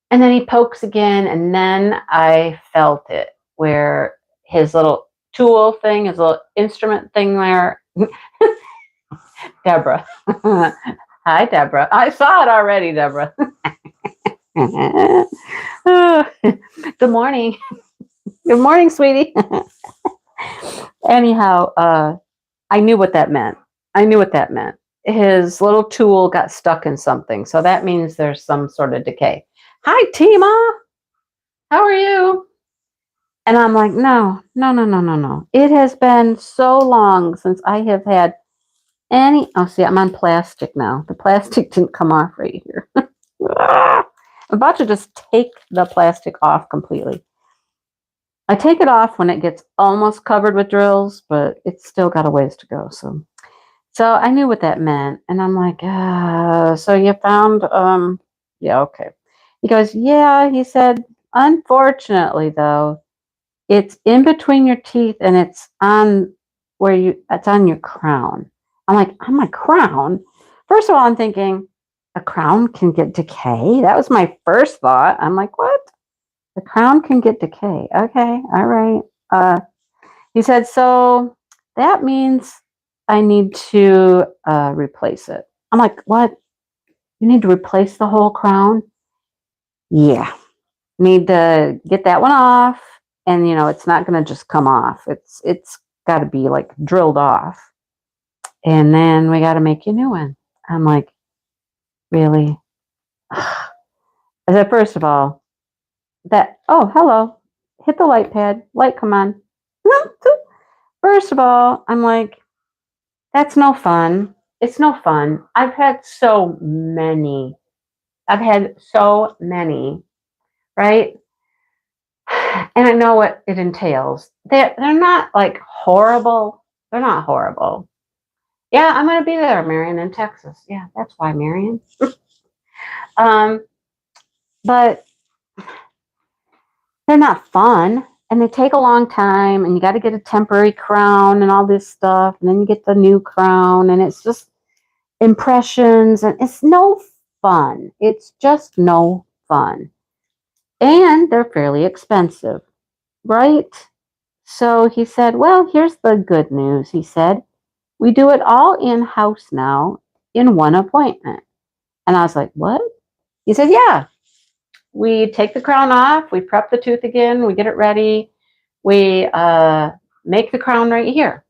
And then he pokes again, and then I felt it where his little tool thing, his little instrument thing there. Deborah. Hi, Deborah. I saw it already, Deborah. Good morning. Good morning, sweetie. Anyhow, I knew what that meant. His little tool got stuck in something. So that means there's some sort of decay. Hi, Tima. How are you? And I'm like, no. It has been so long since I have had any. Oh, see, I'm on plastic now. The plastic didn't come off right here. I'm about to just take the plastic off completely. I take it off when it gets almost covered with drills, but it's still got a ways to go. So I knew what that meant. And I'm like, so you found, yeah, okay. He goes, yeah, he said, unfortunately, though, it's in between your teeth and it's on your crown. I'm like, on my crown? First of all, I'm thinking, a crown can get decay? That was my first thought. I'm like, what? The crown can get decay. Okay, all right. He said, so that means I need to replace it. I'm like, what? You need to replace the whole crown? Yeah. Need to get that one off. And, it's not going to just come off. It's got to be like drilled off. And then we got to make you a new one. I'm like, really? I said, first of all, hello. Hit the light pad. Light, come on. First of all, I'm like, that's no fun. It's no fun. I've had so many, right? And I know what it entails. They're not like horrible. They're not horrible. Yeah, I'm going to be there, Marion, in Texas. Yeah, that's why, Marion. um, but they're not fun, and they take a long time, and you got to get a temporary crown and all this stuff, and then you get the new crown, and it's just impressions, and it's no fun. It's just no fun. And they're fairly expensive, right? So he said, well, here's the good news. He said, we do it all in-house now in one appointment. And I was like, what? He said, yeah, we take the crown off, we prep the tooth again, we get it ready, we make the crown right here.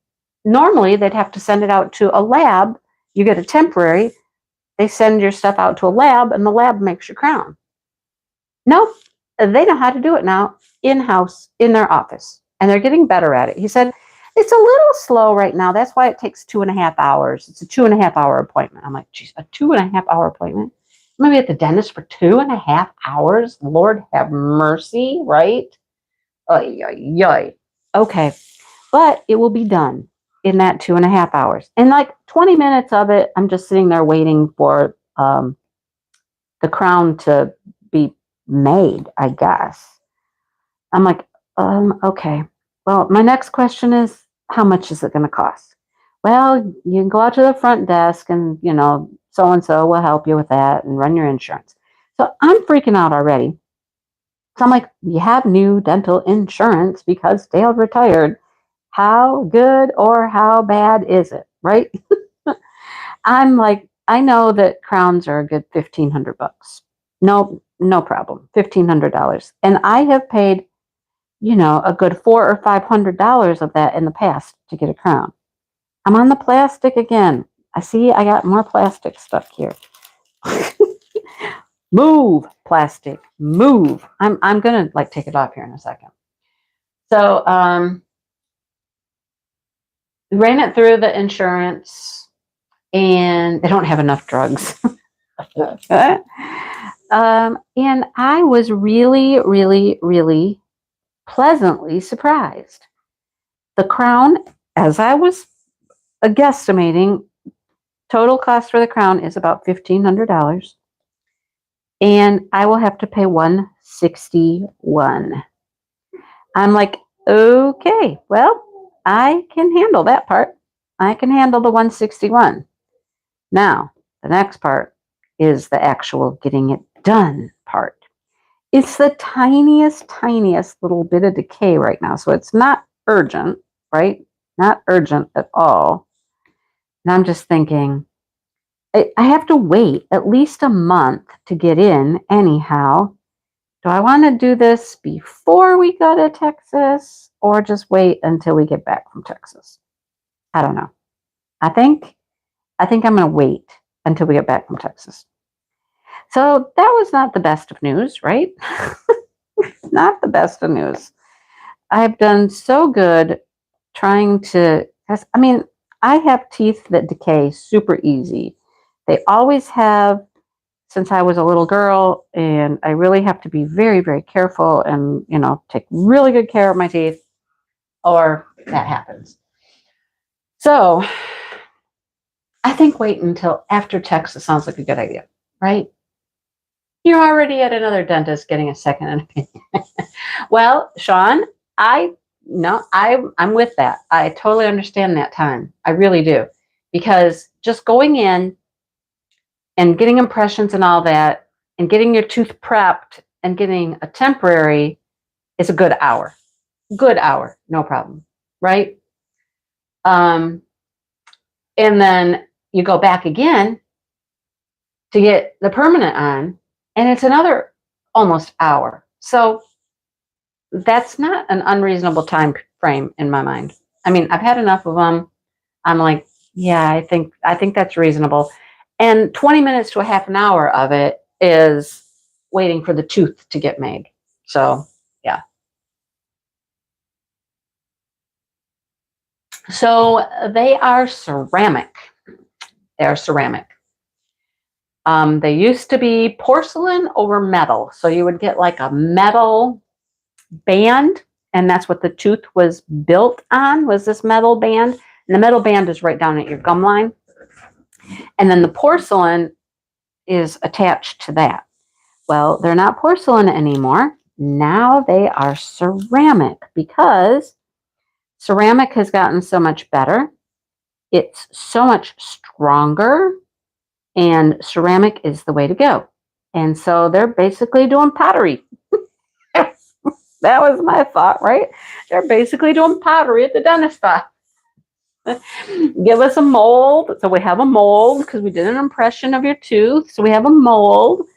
Normally, they'd have to send it out to a lab. You get a temporary, they send your stuff out to a lab, and the lab makes your crown. Nope, they know how to do it now in-house in their office, and they're getting better at it. He said, it's a little slow right now. That's why it takes 2.5 hours. It's a 2.5 hour appointment. I'm like, geez, a 2.5 hour appointment? I'm going to be at the dentist for 2.5 hours? Lord have mercy, right? Oy, oy, oy. Okay, but it will be done in that 2.5 hours. And like 20 minutes of it, I'm just sitting there waiting for the crown to be made, I guess. I'm like, okay. Well, my next question is, how much is it going to cost? Well, you can go out to the front desk and, so-and-so will help you with that and run your insurance. So I'm freaking out already. So I'm like, you have new dental insurance because Dale retired. How good or how bad is it, right? I'm like, I know that crowns are a good $1,500. No problem. $1,500. And I have paid, a good $400 or $500 of that in the past to get a crown. I'm on the plastic again. I got more plastic stuck here. Move, plastic, move. I'm gonna take it off here in a second. So ran it through the insurance, and they don't have enough drugs. And I was really, really, really pleasantly surprised. The crown, as I was guesstimating, total cost for the crown is about $1,500. And I will have to pay $161. I'm like, okay, well, I can handle that part. I can handle the $161. Now, the next part is the actual getting it done part. It's the tiniest, tiniest little bit of decay right now. So it's not urgent, right? Not urgent at all. And I'm just thinking, I have to wait at least a month to get in anyhow. Do I want to do this before we go to Texas or just wait until we get back from Texas? I don't know. I think I'm going to wait until we get back from Texas. So that was not the best of news, right? Not the best of news. I've done so good trying to, I have teeth that decay super easy. They always have since I was a little girl, and I really have to be very, very careful and, take really good care of my teeth, or that happens. So I think waiting until after Texas sounds like a good idea, right? You're already at another dentist getting a second opinion. Well, Sean, I'm with that. I totally understand that time. I really do. Because just going in and getting impressions and all that, and getting your tooth prepped and getting a temporary is a good hour. Good hour, no problem, right? And then you go back again to get the permanent on, and it's another almost hour. So that's not an unreasonable time frame in my mind. I've had enough of them. I'm like, yeah, I think that's reasonable. And 20 minutes to a half an hour of it is waiting for the tooth to get made. So, yeah. So they are ceramic. They're ceramic. They used to be porcelain over metal. So you would get like a metal band, and that's what the tooth was built on, was this metal band. And the metal band is right down at your gum line. And then the porcelain is attached to that. Well, they're not porcelain anymore. Now they are ceramic, because ceramic has gotten so much better. It's so much stronger, and ceramic is the way to go. And so they're basically doing pottery. That was my thought, right? They're basically doing pottery at the dentist spot. Give us a mold. So we have a mold because we did an impression of your tooth. So we have a mold.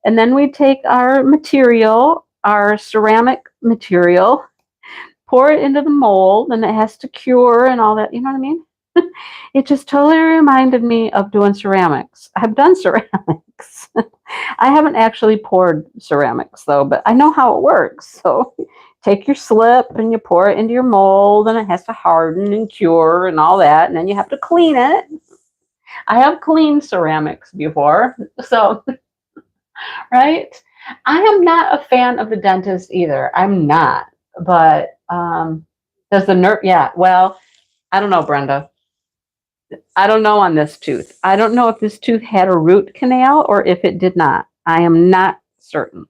And then we take our material, our ceramic material, pour it into the mold, and it has to cure and all that. You know what I mean? It just totally reminded me of doing ceramics. I've done ceramics. I haven't actually poured ceramics, though, but I know how it works. So take your slip and you pour it into your mold, and it has to harden and cure and all that. And then you have to clean it. I have cleaned ceramics before. So, right? I am not a fan of the dentist either. I'm not. But does the nerve? Yeah. Well, I don't know, Brenda. I don't know on this tooth. I don't know if this tooth had a root canal or if it did not. I am not certain.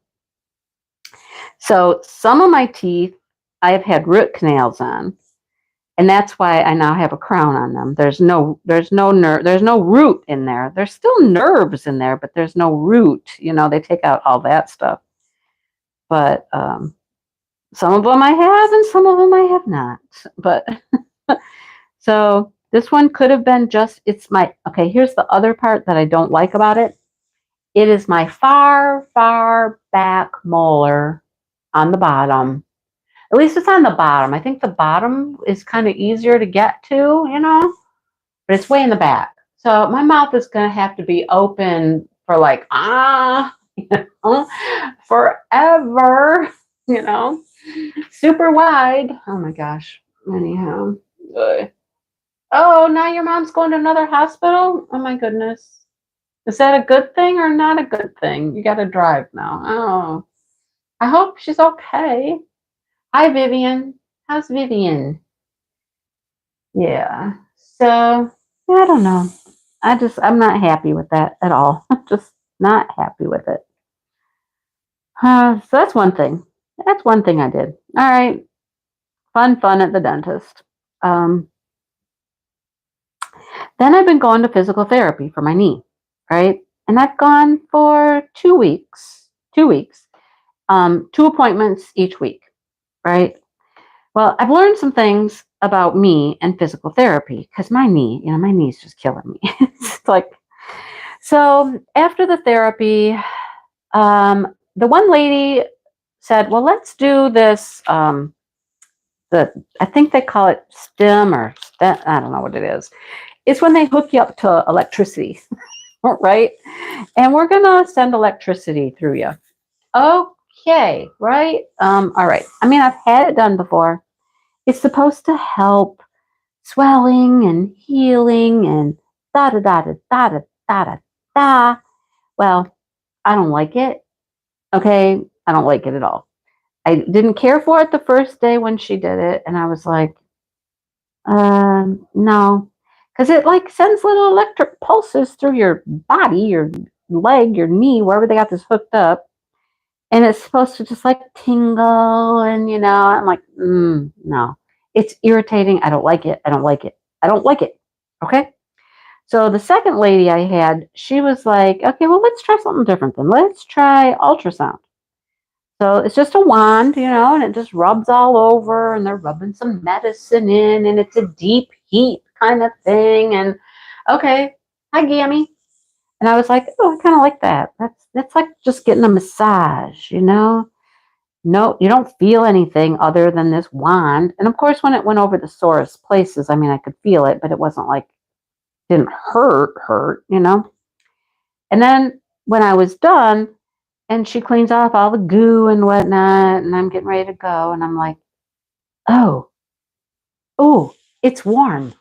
So some of my teeth I have had root canals on, and that's why I now have a crown on them. There's no root in there. There's still nerves in there, but there's no root. You know, they take out all that stuff. But some of them I have, and some of them I have not. But so this one could have been just, okay, here's the other part that I don't like about it. It is my far, far back molar on the bottom. At least it's on the bottom. I think the bottom is kind of easier to get to, you know, but it's way in the back. So my mouth is going to have to be open for like, you know, forever, you know, super wide. Oh my gosh. Anyhow. Oh, now your mom's going to another hospital? Oh my goodness. Is that a good thing or not a good thing? You got to drive now. Oh, I hope she's okay. Hi, Vivian. How's Vivian? Yeah. So, I don't know. I'm not happy with that at all. I'm just not happy with it. So that's one thing. That's one thing I did. All right. Fun at the dentist. Then I've been going to physical therapy for my knee, right? And I've gone for 2 weeks, 2 appointments each week, right? Well, I've learned some things about me and physical therapy because my knee's just killing me. It's like, so after the therapy, the one lady said, well, let's do this, I think they call it stim or stem, I don't know what it is. It's when they hook you up to electricity, right? And we're going to send electricity through you. Okay, right? All right. I mean, I've had it done before. It's supposed to help swelling and healing and da. Well, I don't like it. Okay, I don't like it at all. I didn't care for it the first day when she did it, and I was like, no, because it like sends little electric pulses through your body, your leg, your knee, wherever they got this hooked up. And it's supposed to just like tingle, and I'm like, no, it's irritating. I don't like it. I don't like it. I don't like it. Okay. So the second lady I had, she was like, okay, well, let's try something different then. Let's try ultrasound. So it's just a wand, and it just rubs all over, and they're rubbing some medicine in, and it's a deep heat kind of thing. And okay, hi, Gammy. And I was like, oh, I kind of like that. That's like just getting a massage, No, you don't feel anything other than this wand. And of course, when it went over the sorest places, I mean, I could feel it, but it wasn't like, didn't hurt, And then when I was done, and she cleans off all the goo and whatnot, and I'm getting ready to go, and I'm like, oh, it's warm.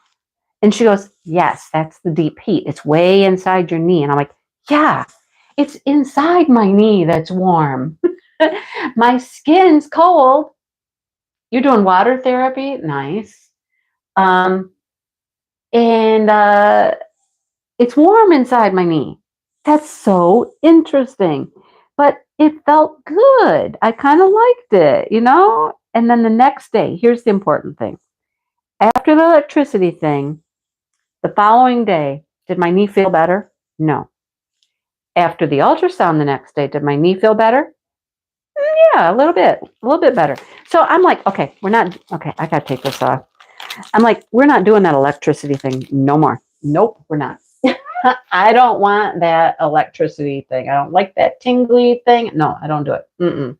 And she goes, yes, that's the deep heat. It's way inside your knee. And I'm like, yeah, it's inside my knee that's warm. My skin's cold. You're doing water therapy? Nice. Um, and it's warm inside my knee. That's so interesting. But it felt good. I kind of liked it, you know? And then the next day, here's the important thing. After the electricity thing, the following day, did my knee feel better? No. After the ultrasound the next day, did my knee feel better? Yeah, a little bit better. So I'm like, okay, I got to take this off. I'm like, we're not doing that electricity thing no more. Nope, we're not. I don't want that electricity thing. I don't like that tingly thing. No, I don't do it.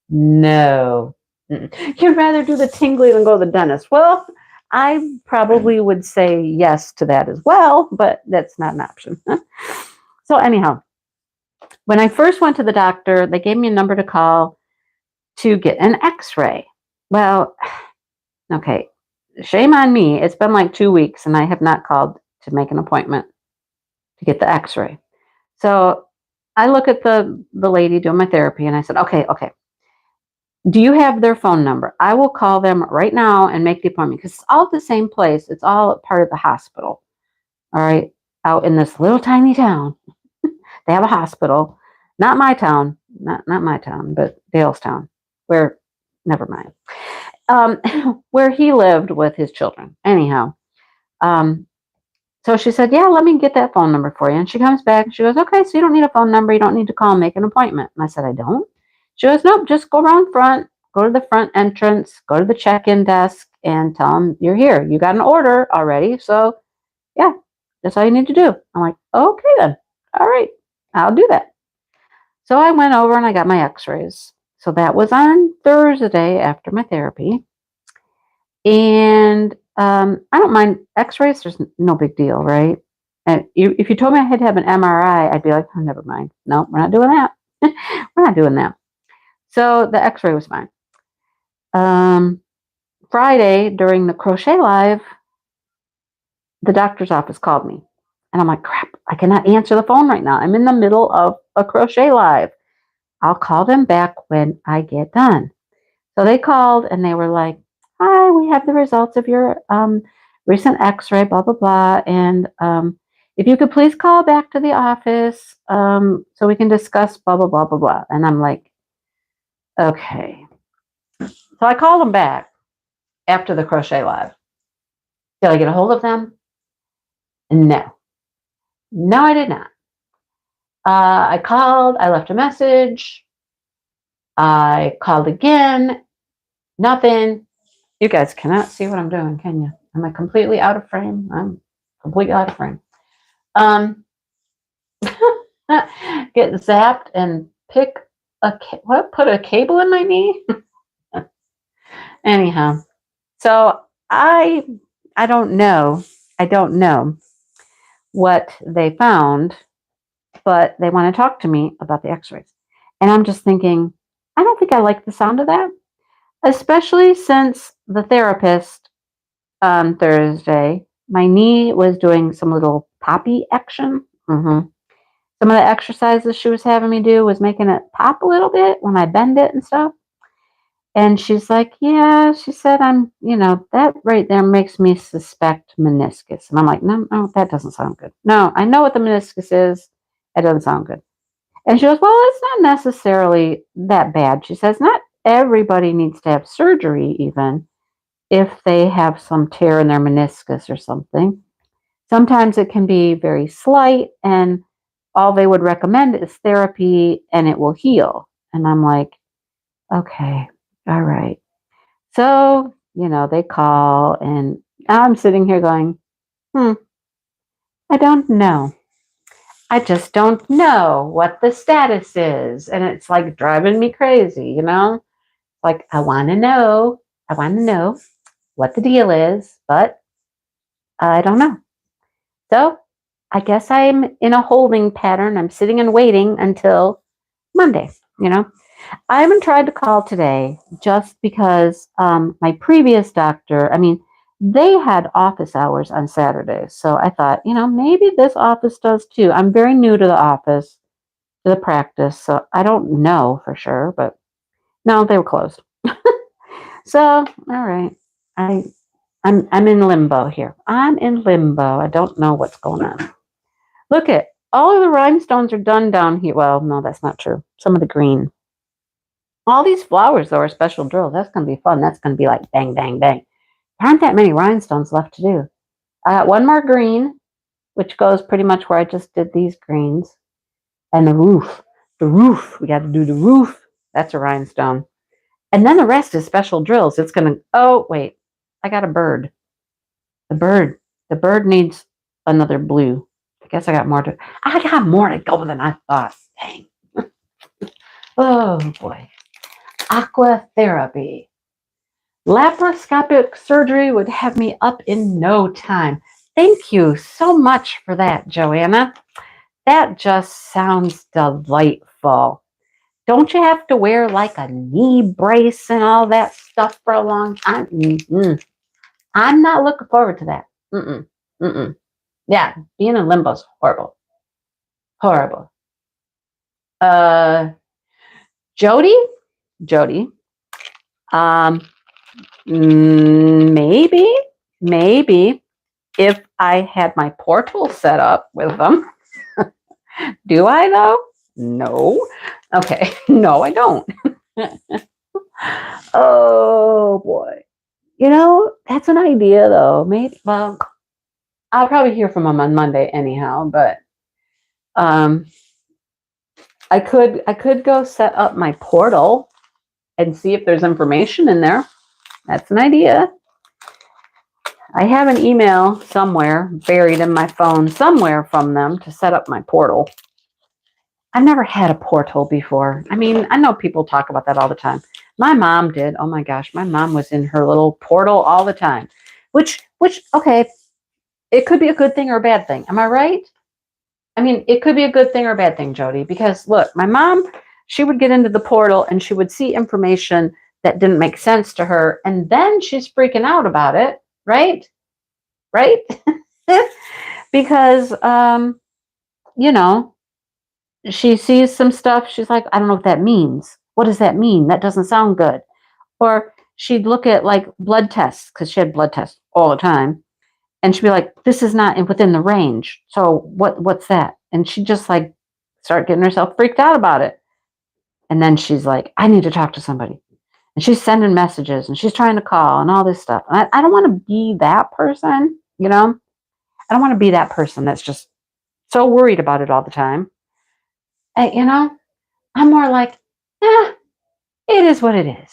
No. You'd rather do the tingly than go to the dentist. Well, I probably would say yes to that as well, but that's not an option. So anyhow, when I first went to the doctor, they gave me a number to call to get an X-ray. Well, okay, shame on me. It's been like 2 weeks and I have not called to make an appointment to get the X-ray. So I look at the lady doing my therapy and I said, okay, do you have their phone number? I will call them right now and make the appointment because it's all at the same place. It's all part of the hospital. All right. Out in this little tiny town, they have a hospital. Not my town, not my town, but Dale's town, where, never mind, where he lived with his children. Anyhow, so she said, yeah, let me get that phone number for you. And she comes back and she goes, okay, so you don't need a phone number. You don't need to call and make an appointment. And I said, I don't. She goes, nope, just go around front, go to the front entrance, go to the check-in desk and tell them you're here. You got an order already. So yeah, that's all you need to do. I'm like, okay then. All right, I'll do that. So I went over and I got my X-rays. So that was on Thursday after my therapy. And I don't mind X-rays. There's no big deal, right? And if you told me I had to have an MRI, I'd be like, oh, never mind. No, we're not doing that. We're not doing that. So the X-ray was fine. Friday during the crochet live, the doctor's office called me. And I'm like, crap, I cannot answer the phone right now. I'm in the middle of a crochet live. I'll call them back when I get done. So they called and they were like, hi, we have the results of your recent X-ray, blah, blah, blah. And if you could please call back to the office so we can discuss blah, blah, blah, blah, blah. And I'm like, okay. So I called them back after the crochet live. Did I get a hold of them? No. No, I did not. I called. I left a message. I called again. Nothing. You guys cannot see what I'm doing, can you? Am I completely out of frame? I'm completely out of frame. Get zapped and put a cable in my knee? Anyhow, so I don't know. I don't know what they found, but they want to talk to me about the X-rays. And I'm just thinking, I don't think I like the sound of that, especially since the therapist on Thursday, my knee was doing some little poppy action. Some of the exercises she was having me do was making it pop a little bit when I bend it and stuff. And she's like, yeah, she said, that right there makes me suspect meniscus. And I'm like, no, that doesn't sound good. No, I know what the meniscus is. It doesn't sound good. And she goes, well, it's not necessarily that bad. She says, not everybody needs to have surgery even if they have some tear in their meniscus or something. Sometimes it can be very slight and all they would recommend is therapy and it will heal. And I'm like, okay, all right. So, they call and I'm sitting here going, I don't know. I just don't know what the status is. And it's like driving me crazy, Like, I want to know what the deal is, but I don't know. So I guess I'm in a holding pattern. I'm sitting and waiting until Monday, I haven't tried to call today just because my previous doctor, they had office hours on Saturdays. So I thought, maybe this office does too. I'm very new to the office. to the practice. So I don't know for sure, but no, they were closed. So, all right. I'm in limbo here. I'm in limbo. I don't know what's going on. Look at all of the rhinestones are done down here. Well, no, that's not true. Some of the green. All these flowers, though, are special drills. That's going to be fun. That's going to be like bang, bang, bang. There aren't that many rhinestones left to do. I got one more green, which goes pretty much where I just did these greens. And the roof. The roof. We got to do the roof. That's a rhinestone. And then the rest is special drills. It's going to, oh, wait. I got a bird. The bird. The bird needs another blue. I guess I got more to go than I thought. Dang. Oh, boy. Aqua therapy. Laparoscopic surgery would have me up in no time. Thank you so much for that, Joanna. That just sounds delightful. Don't you have to wear like a knee brace and all that stuff for a long time? I'm not looking forward to that. Yeah, being in limbo is horrible. Horrible. Jody, maybe if I had my portal set up with them. Do I though? No. Okay. No, I don't. Oh boy. That's an idea though. Maybe, well, I'll probably hear from them on Monday anyhow, but I could go set up my portal and see if there's information in there. That's an idea. I have an email somewhere buried in my phone somewhere from them to set up my portal. I've never had a portal before. I mean, I know people talk about that all the time. My mom did. Oh my gosh, my mom was in her little portal all the time. Which, okay, it could be a good thing or a bad thing. Am I right? I mean, it could be a good thing or a bad thing, Jody, because look, my mom, she would get into the portal and she would see information that didn't make sense to her. And then she's freaking out about it, right? Right? Because, she sees some stuff. She's like, I don't know what that means. What does that mean? That doesn't sound good. Or she'd look at like blood tests because she had blood tests all the time. And she'd be like, this is not within the range. So what's that? And she'd just like start getting herself freaked out about it. And then she's like, I need to talk to somebody. And she's sending messages and she's trying to call and all this stuff. And I don't want to be that person, I don't want to be that person that's just so worried about it all the time. I'm more like, it is what it is.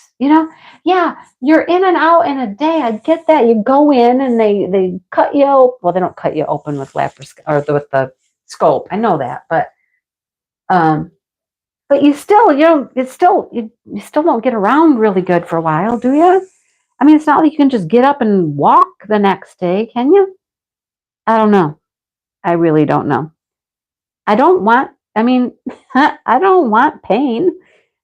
Yeah, you're in and out in a day. I get that. You go in and they cut you open. Well, they don't cut you open with with the scope. I know that, but you still, you still don't get around really good for a while, do you? I mean, it's not like you can just get up and walk the next day, can you? I don't know. I really don't know. I don't want pain.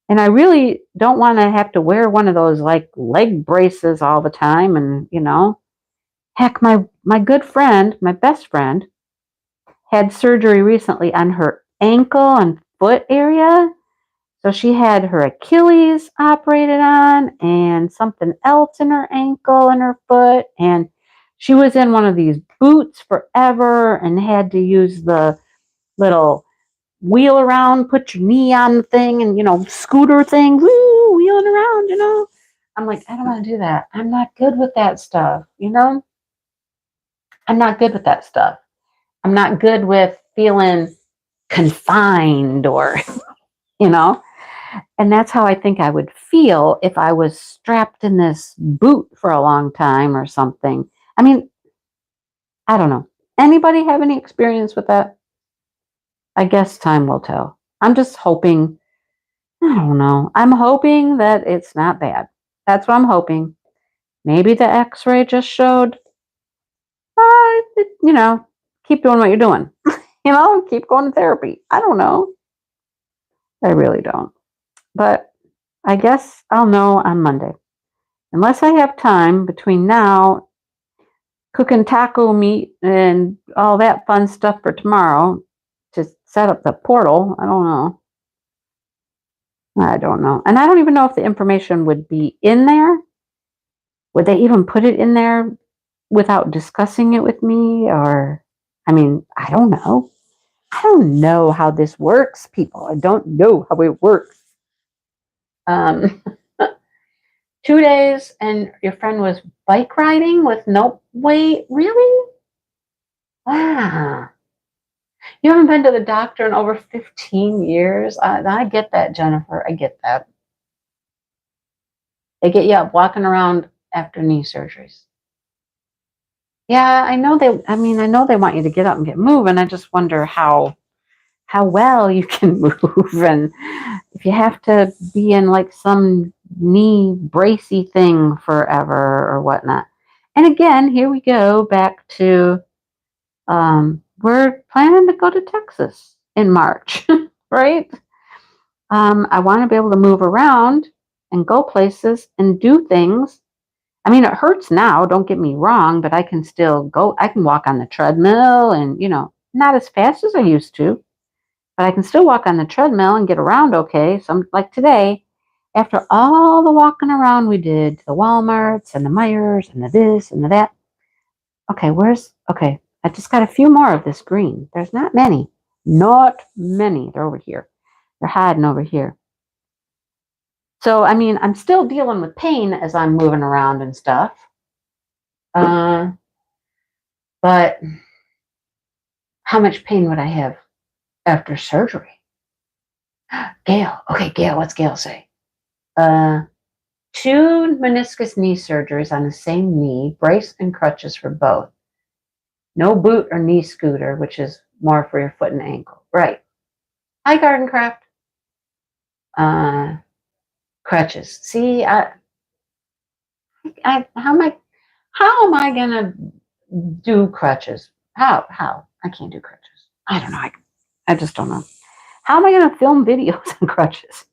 And I really don't want to have to wear one of those like leg braces all the time. And, heck, my good friend, my best friend, had surgery recently on her ankle and foot area. So she had her Achilles operated on and something else in her ankle and her foot. And she was in one of these boots forever and had to use the little wheel around, put your knee on the thing and, scooter thing, woo, wheeling around. I'm like, I don't want to do that. I'm not good with that stuff, I'm not good with that stuff. I'm not good with feeling confined or, and that's how I think I would feel if I was strapped in this boot for a long time or something. I mean, I don't know. Anybody have any experience with that? I guess time will tell. I'm just hoping, I don't know. I'm hoping that it's not bad. That's what I'm hoping. Maybe the X-ray just showed, keep doing what you're doing. Keep going to therapy. I don't know. I really don't. But I guess I'll know on Monday. Unless I have time between now, cooking taco meat and all that fun stuff for tomorrow, to set up the portal. I don't know. I don't know. And I don't even know if the information would be in there. Would they even put it in there without discussing it with me? Or, I mean, I don't know. I don't know how this works, people. I don't know how it works. Um, 2 days and your friend was bike riding with no wait, really? Wow. You haven't been to the doctor in over 15 years. I get that, Jennifer. I get that. They get you up walking around after knee surgeries. Yeah, I know I know they want you to get up and get moving. I just wonder how well you can move and if you have to be in like some knee bracey thing forever or whatnot. And again, here we go back to we're planning to go to Texas in March, right? I want to be able to move around and go places and do things. I mean, it hurts now, don't get me wrong, but I can still go. I can walk on the treadmill and, not as fast as I used to, but I can still walk on the treadmill and get around okay. So, like today, after all the walking around we did to the Walmarts and the Meijers and the this and the that. Okay, I just got a few more of this green. There's not many. Not many. They're over here. They're hiding over here. So, I mean, I'm still dealing with pain as I'm moving around and stuff. But how much pain would I have after surgery? Gail. Okay, Gail, what's Gail say? 2 meniscus knee surgeries on the same knee, brace and crutches for both. No boot or knee scooter, which is more for your foot and ankle. Right. Hi, Garden Craft. Crutches. See, how am I gonna do crutches? How? I can't do crutches. I don't know. I just don't know. How am I gonna film videos on crutches?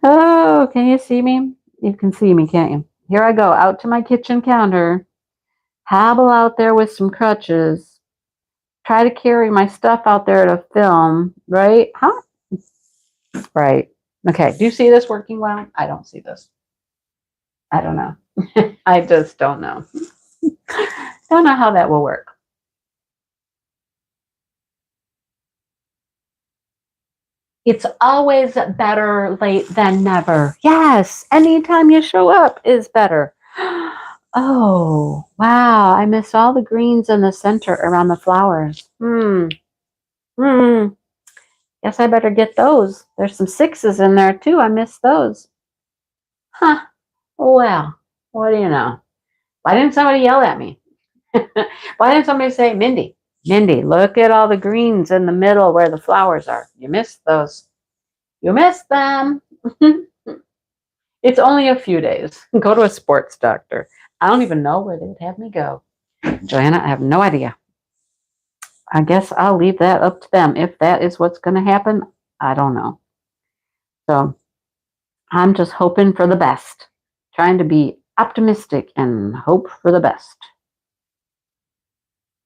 Oh, can you see me? You can see me, can't you? Here I go, out to my kitchen counter. Hobble out there with some crutches. Try to carry my stuff out there to film, right? Huh? Right. Okay. Do you see this working well? I don't see this. I don't know. I just don't know. Don't know how that will work. It's always better late than never. Yes. Anytime you show up is better. Oh, wow. I miss all the greens in the center around the flowers. Guess I better get those. There's some 6s in there too. I miss those. Huh. Well, what do you know? Why didn't somebody yell at me? Why didn't somebody say, Mindy, look at all the greens in the middle where the flowers are. You missed those. You missed them. It's only a few days. Go to a sports doctor. I don't even know where they would have me go. Joanna, I have no idea. I guess I'll leave that up to them. If that is what's going to happen, I don't know. So I'm just hoping for the best, trying to be optimistic and hope for the best.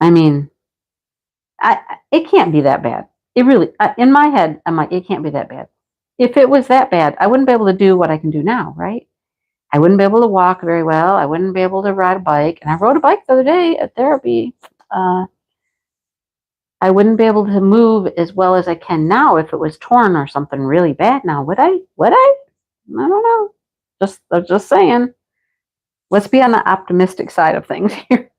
I mean, it can't be that bad. It really, in my head, I'm like, it can't be that bad. If it was that bad, I wouldn't be able to do what I can do now, right? I wouldn't be able to walk very well. I wouldn't be able to ride a bike. And I rode a bike the other day at therapy. I wouldn't be able to move as well as I can now if it was torn or something really bad now. Would I? I don't know. Just saying. Let's be on the optimistic side of things here.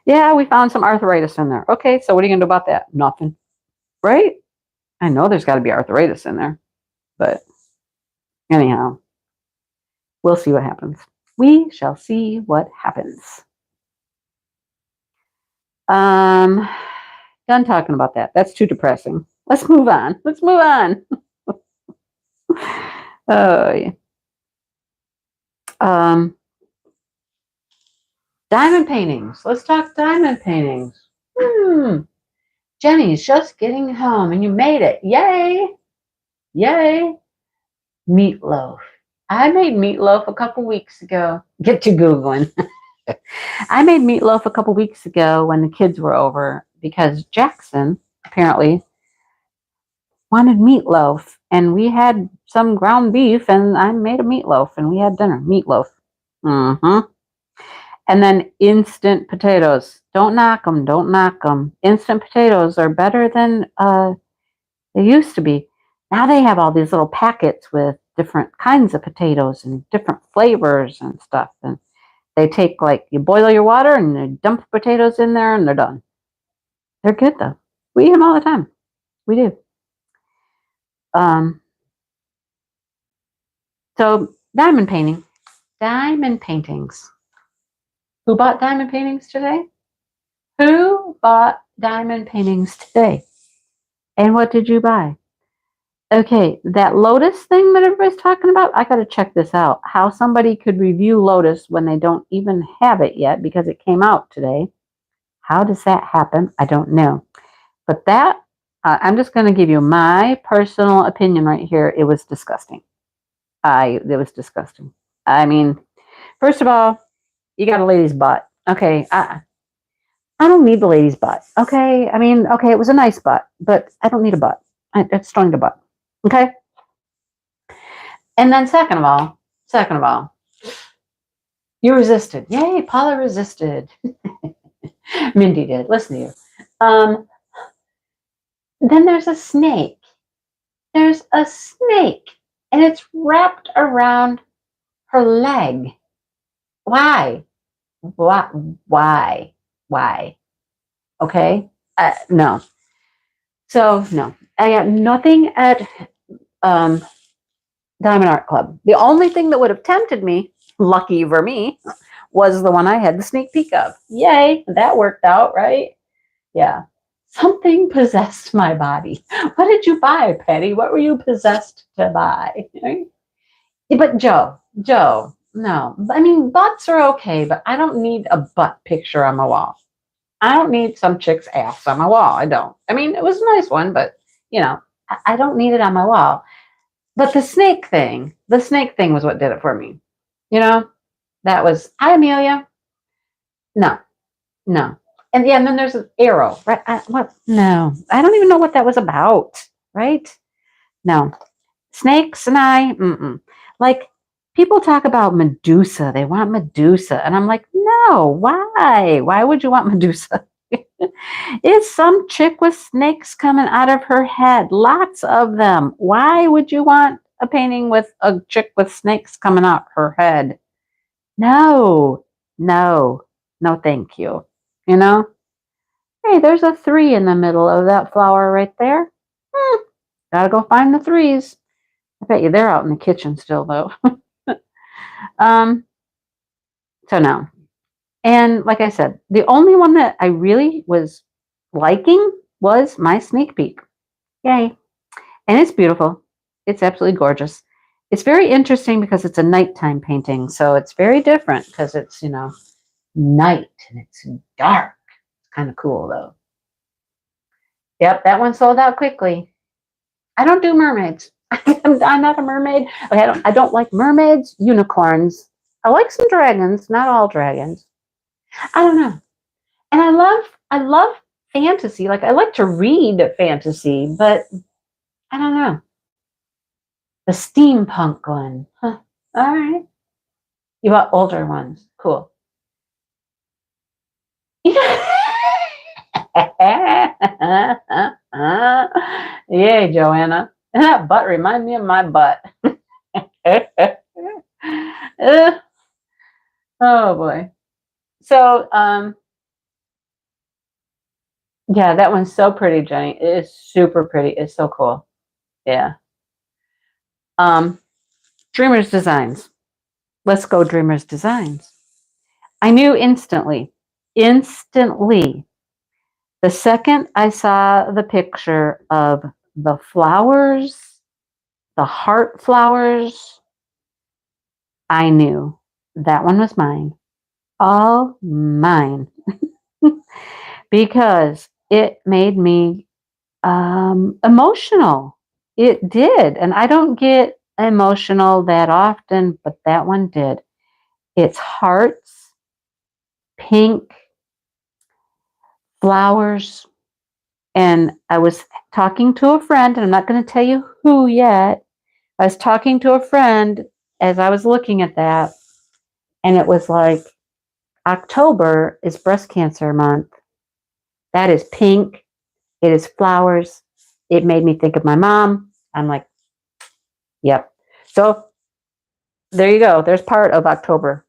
Yeah, we found some arthritis in there. Okay, so what are you going to do about that? Nothing. Right? I know there's got to be arthritis in there. But anyhow, we'll see what happens. We shall see what happens. Done talking about that. That's too depressing. Let's move on. Oh, yeah. Diamond paintings. Let's talk diamond paintings. Jenny's just getting home and you made it. Yay. Meatloaf. I made meatloaf a couple weeks ago. Get to Googling. I made meatloaf a couple weeks ago when the kids were over because Jackson apparently wanted meatloaf, and we had some ground beef, and I made a meatloaf, and we had dinner. Meatloaf. Mm-hmm. And then instant potatoes. Don't knock them. Don't knock them. Instant potatoes are better than they used to be. Now they have all these little packets with different kinds of potatoes and different flavors and stuff. And they take, like, you boil your water and you dump potatoes in there and they're done. They're good though. We eat them all the time. We do. So diamond painting. Diamond paintings. Who bought diamond paintings today? Who bought diamond paintings today? And what did you buy? Okay, that Lotus thing that everybody's talking about, I got to check this out. How somebody could review Lotus when they don't even have it yet because it came out today. How does that happen? I don't know. But that, I'm just going to give you my personal opinion right here. It was disgusting. It was disgusting. I mean, first of all, you got a lady's butt. Okay, I don't need the lady's butt. Okay, I mean, okay, it was a nice butt, but I don't need a butt. It's strong to butt. Okay. And then second of all, you resisted. Yay, Paula resisted. Mindy did. Listen to you. Then there's a snake. There's a snake, and it's wrapped around her leg. Why? Why? Okay? No. So, no. I got nothing at Diamond Art Club. The only thing that would have tempted me, lucky for me, was the one I had the sneak peek of. Yay, that worked out, right? Yeah. Something possessed my body. What did you buy, Patty? What were you possessed to buy? But Joe, no. I mean, butts are okay, but I don't need a butt picture on my wall. I don't need some chick's ass on my wall. I don't. I mean, it was a nice one, but, I don't need it on my wall. But the snake thing was what did it for me. That was, hi, Amelia. No. And yeah, and then there's an arrow, right? What? No, I don't even know what that was about, right? No. Snakes and like, people talk about Medusa. They want Medusa. And I'm like, no, why? Why would you want Medusa? It's some chick with snakes coming out of her head. Lots of them. Why would you want a painting with a chick with snakes coming out her head? No, thank you. Hey, there's a 3 in the middle of that flower right there. Gotta go find the 3s. I bet you they're out in the kitchen still, though. So no. And like I said, the only one that I really was liking was my sneak peek. Yay. And it's beautiful. It's absolutely gorgeous. It's very interesting because it's a nighttime painting. So it's very different because it's, night and it's dark. It's kind of cool, though. Yep, that one sold out quickly. I don't do mermaids. I'm not a mermaid. Okay, I don't like mermaids, unicorns. I like some dragons, not all dragons. I don't know. And I love fantasy. Like, I like to read fantasy, but I don't know. The steampunk one. Huh. All right. You bought older ones. Cool. Yay, Joanna. That butt reminds me of my butt. Oh boy. So, yeah, that one's so pretty, Jenny. It is super pretty. It's so cool. Yeah. Dreamers Designs. Let's go, Dreamers Designs. I knew instantly, the second I saw the picture of the flowers, the heart flowers, I knew that one was mine. All mine. Because it made me emotional. It did. And I don't get emotional that often, but that one did. It's hearts, pink, flowers, And I was talking to a friend, and I'm not going to tell you who yet. I was talking to a friend as I was looking at that, and it was like, October is breast cancer month. That is pink. It is flowers. It made me think of my mom. I'm like, yep. So there you go. There's part of October.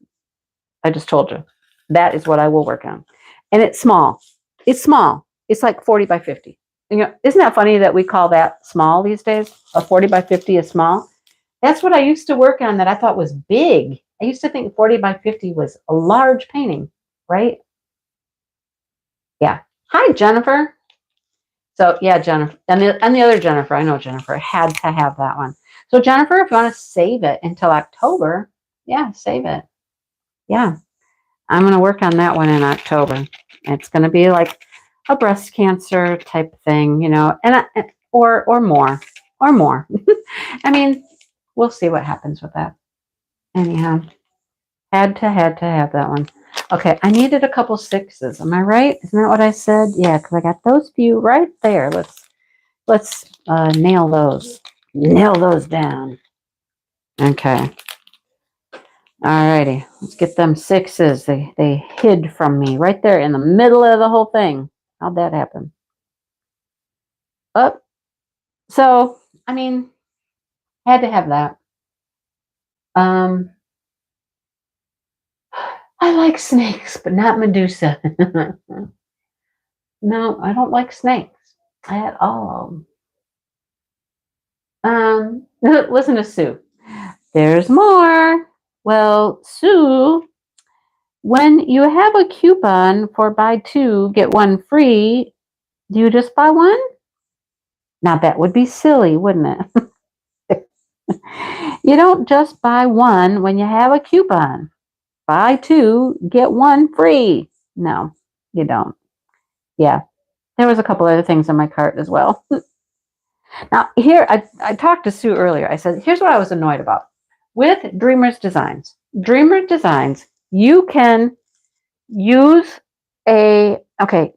I just told you. That is what I will work on. And it's small. It's small. It's like 40 by 50. You know, isn't that funny that we call that small these days? A 40 by 50 is small. That's what I used to work on that I thought was big. I used to think 40 by 50 was a large painting, right? Yeah. Hi, Jennifer. So yeah, Jennifer, and the other Jennifer, I know Jennifer had to have that one. So Jennifer, if you want to save it until October, yeah, save it. Yeah, I'm going to work on that one in October. It's going to be like a breast cancer type thing, you know, and or more, or more. I mean, we'll see what happens with that. Anyhow, had to have that one. Okay, I needed a couple sixes. Am I right? Isn't that what I said? Yeah, because I got those few right there. Let's nail those. Nail those down. Okay. Alrighty. Let's get them sixes. They hid from me right there in the middle of the whole thing. How'd that happen? Up. So, I mean, had to have that. I like snakes, but not Medusa. No, I don't like snakes at all. Listen to Sue. There's more. Well, Sue, when you have a coupon for buy two, get one free, do you just buy one? Now that would be silly, wouldn't it? You don't just buy one when you have a coupon. Buy two, get one free. No, you don't. Yeah, there was a couple other things in my cart as well. Now, here, I talked to Sue earlier. I said, here's what I was annoyed about. With Dreamer's Designs, you can use okay,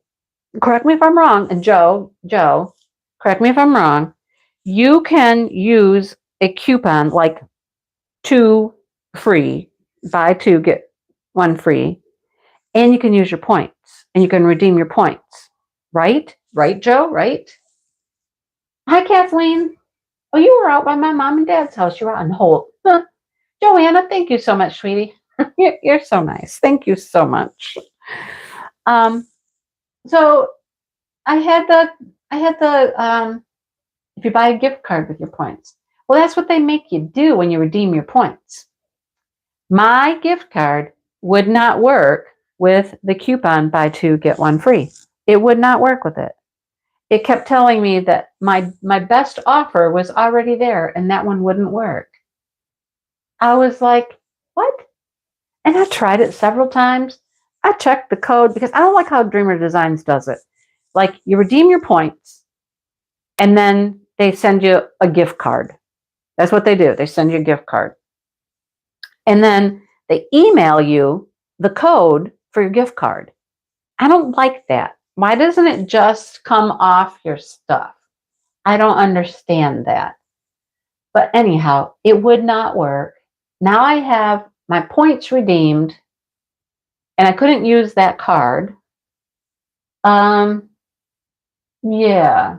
correct me if I'm wrong, and Joe, correct me if I'm wrong, you can use a coupon like two free, buy two, get one free, and you can use your points, and you can redeem your points. Right? Right, Joe? Right? Hi, Kathleen. Oh, you were out by my mom and dad's house. You were out in Holt. Huh. Joanna, thank you so much, sweetie. You're so nice. Thank you so much. So I had the if you buy a gift card with your points. Well, that's what they make you do when you redeem your points. My gift card would not work with the coupon buy two, get one free. It would not work with it. It kept telling me that my best offer was already there and that one wouldn't work. I was like, what? And I tried it several times. I checked the code because I don't like how Dreamer Designs does it. Like you redeem your points and then they send you a gift card. That's what they do. They send you a gift card. And then they email you the code for your gift card. I don't like that. Why doesn't it just come off your stuff? I don't understand that. But anyhow, it would not work. Now I have my points redeemed and I couldn't use that card. Yeah.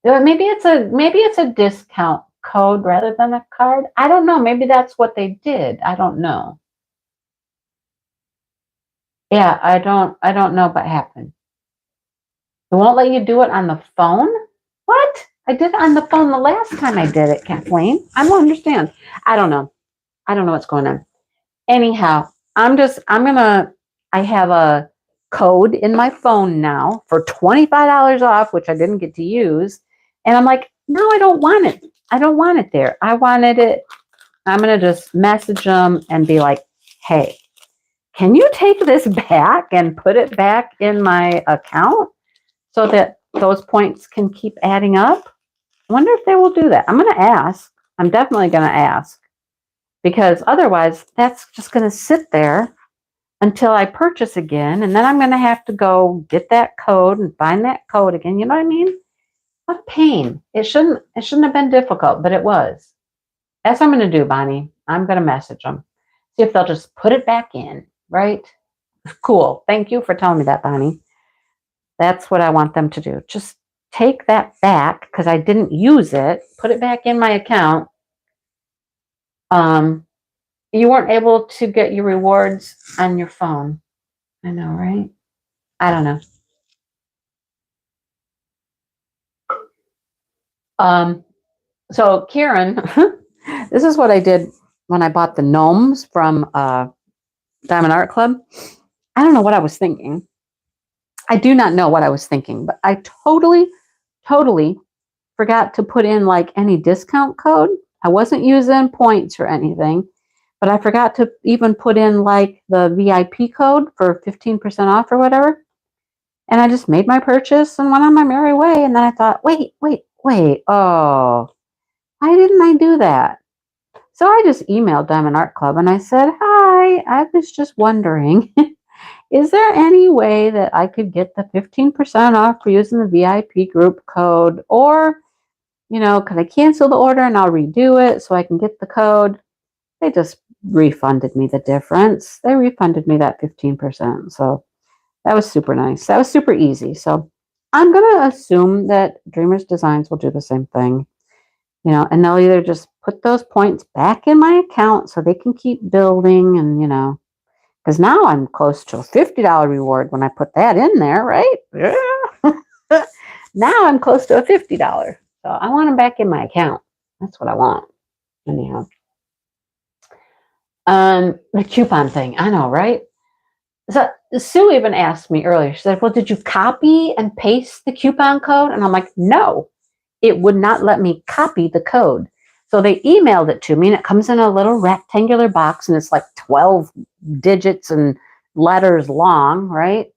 Maybe it's a discount code rather than a card. I don't know. Maybe that's what they did. I don't know. Yeah, I don't know what happened. It won't let you do it on the phone? What? I did it on the phone the last time I did it, Kathleen. I don't understand. I don't know. I don't know what's going on. Anyhow, I have a code in my phone now for $25 off, which I didn't get to use. And I'm like, no, I don't want it. I don't want it there. I wanted it. I'm going to just message them and be like, hey, can you take this back and put it back in my account so that those points can keep adding up? I wonder if they will do that. I'm going to ask. I'm definitely going to ask because otherwise that's just going to sit there until I purchase again. And then I'm going to have to go get that code and find that code again. You know what I mean? What a pain. It shouldn't have been difficult, but it was. That's what I'm going to do, Bonnie. I'm going to message them. See if they'll just put it back in, right? Cool. Thank you for telling me that, Bonnie. That's what I want them to do. Just take that back because I didn't use it. Put it back in my account. You weren't able to get your rewards on your phone. I know, right? I don't know. So Kieran, this is what I did when I bought the gnomes from Diamond Art Club. I don't know what I was thinking. I do not know what I was thinking, but I totally forgot to put in like any discount code. I wasn't using points or anything, but I forgot to even put in like the VIP code for 15% off or whatever. And I just made my purchase and went on my merry way. And then I thought, wait. Oh, why didn't I do that? So I just emailed Diamond Art Club and I said, hi, I was just wondering, is there any way that I could get the 15% off for using the VIP group code? Or, could I cancel the order and I'll redo it so I can get the code? They just refunded me the difference. They refunded me that 15%. So that was super nice. That was super easy. So I'm going to assume that Dreamers Designs will do the same thing, and they'll either just put those points back in my account so they can keep building and, because now I'm close to a $50 reward when I put that in there, right? Yeah. Now I'm close to a $50. So I want them back in my account. That's what I want. Anyhow. The coupon thing. I know, right? So Sue even asked me earlier. She said, well, did you copy and paste the coupon code? And I'm like, no, it would not let me copy the code. So they emailed it to me and it comes in a little rectangular box and it's like 12 digits and letters long, right?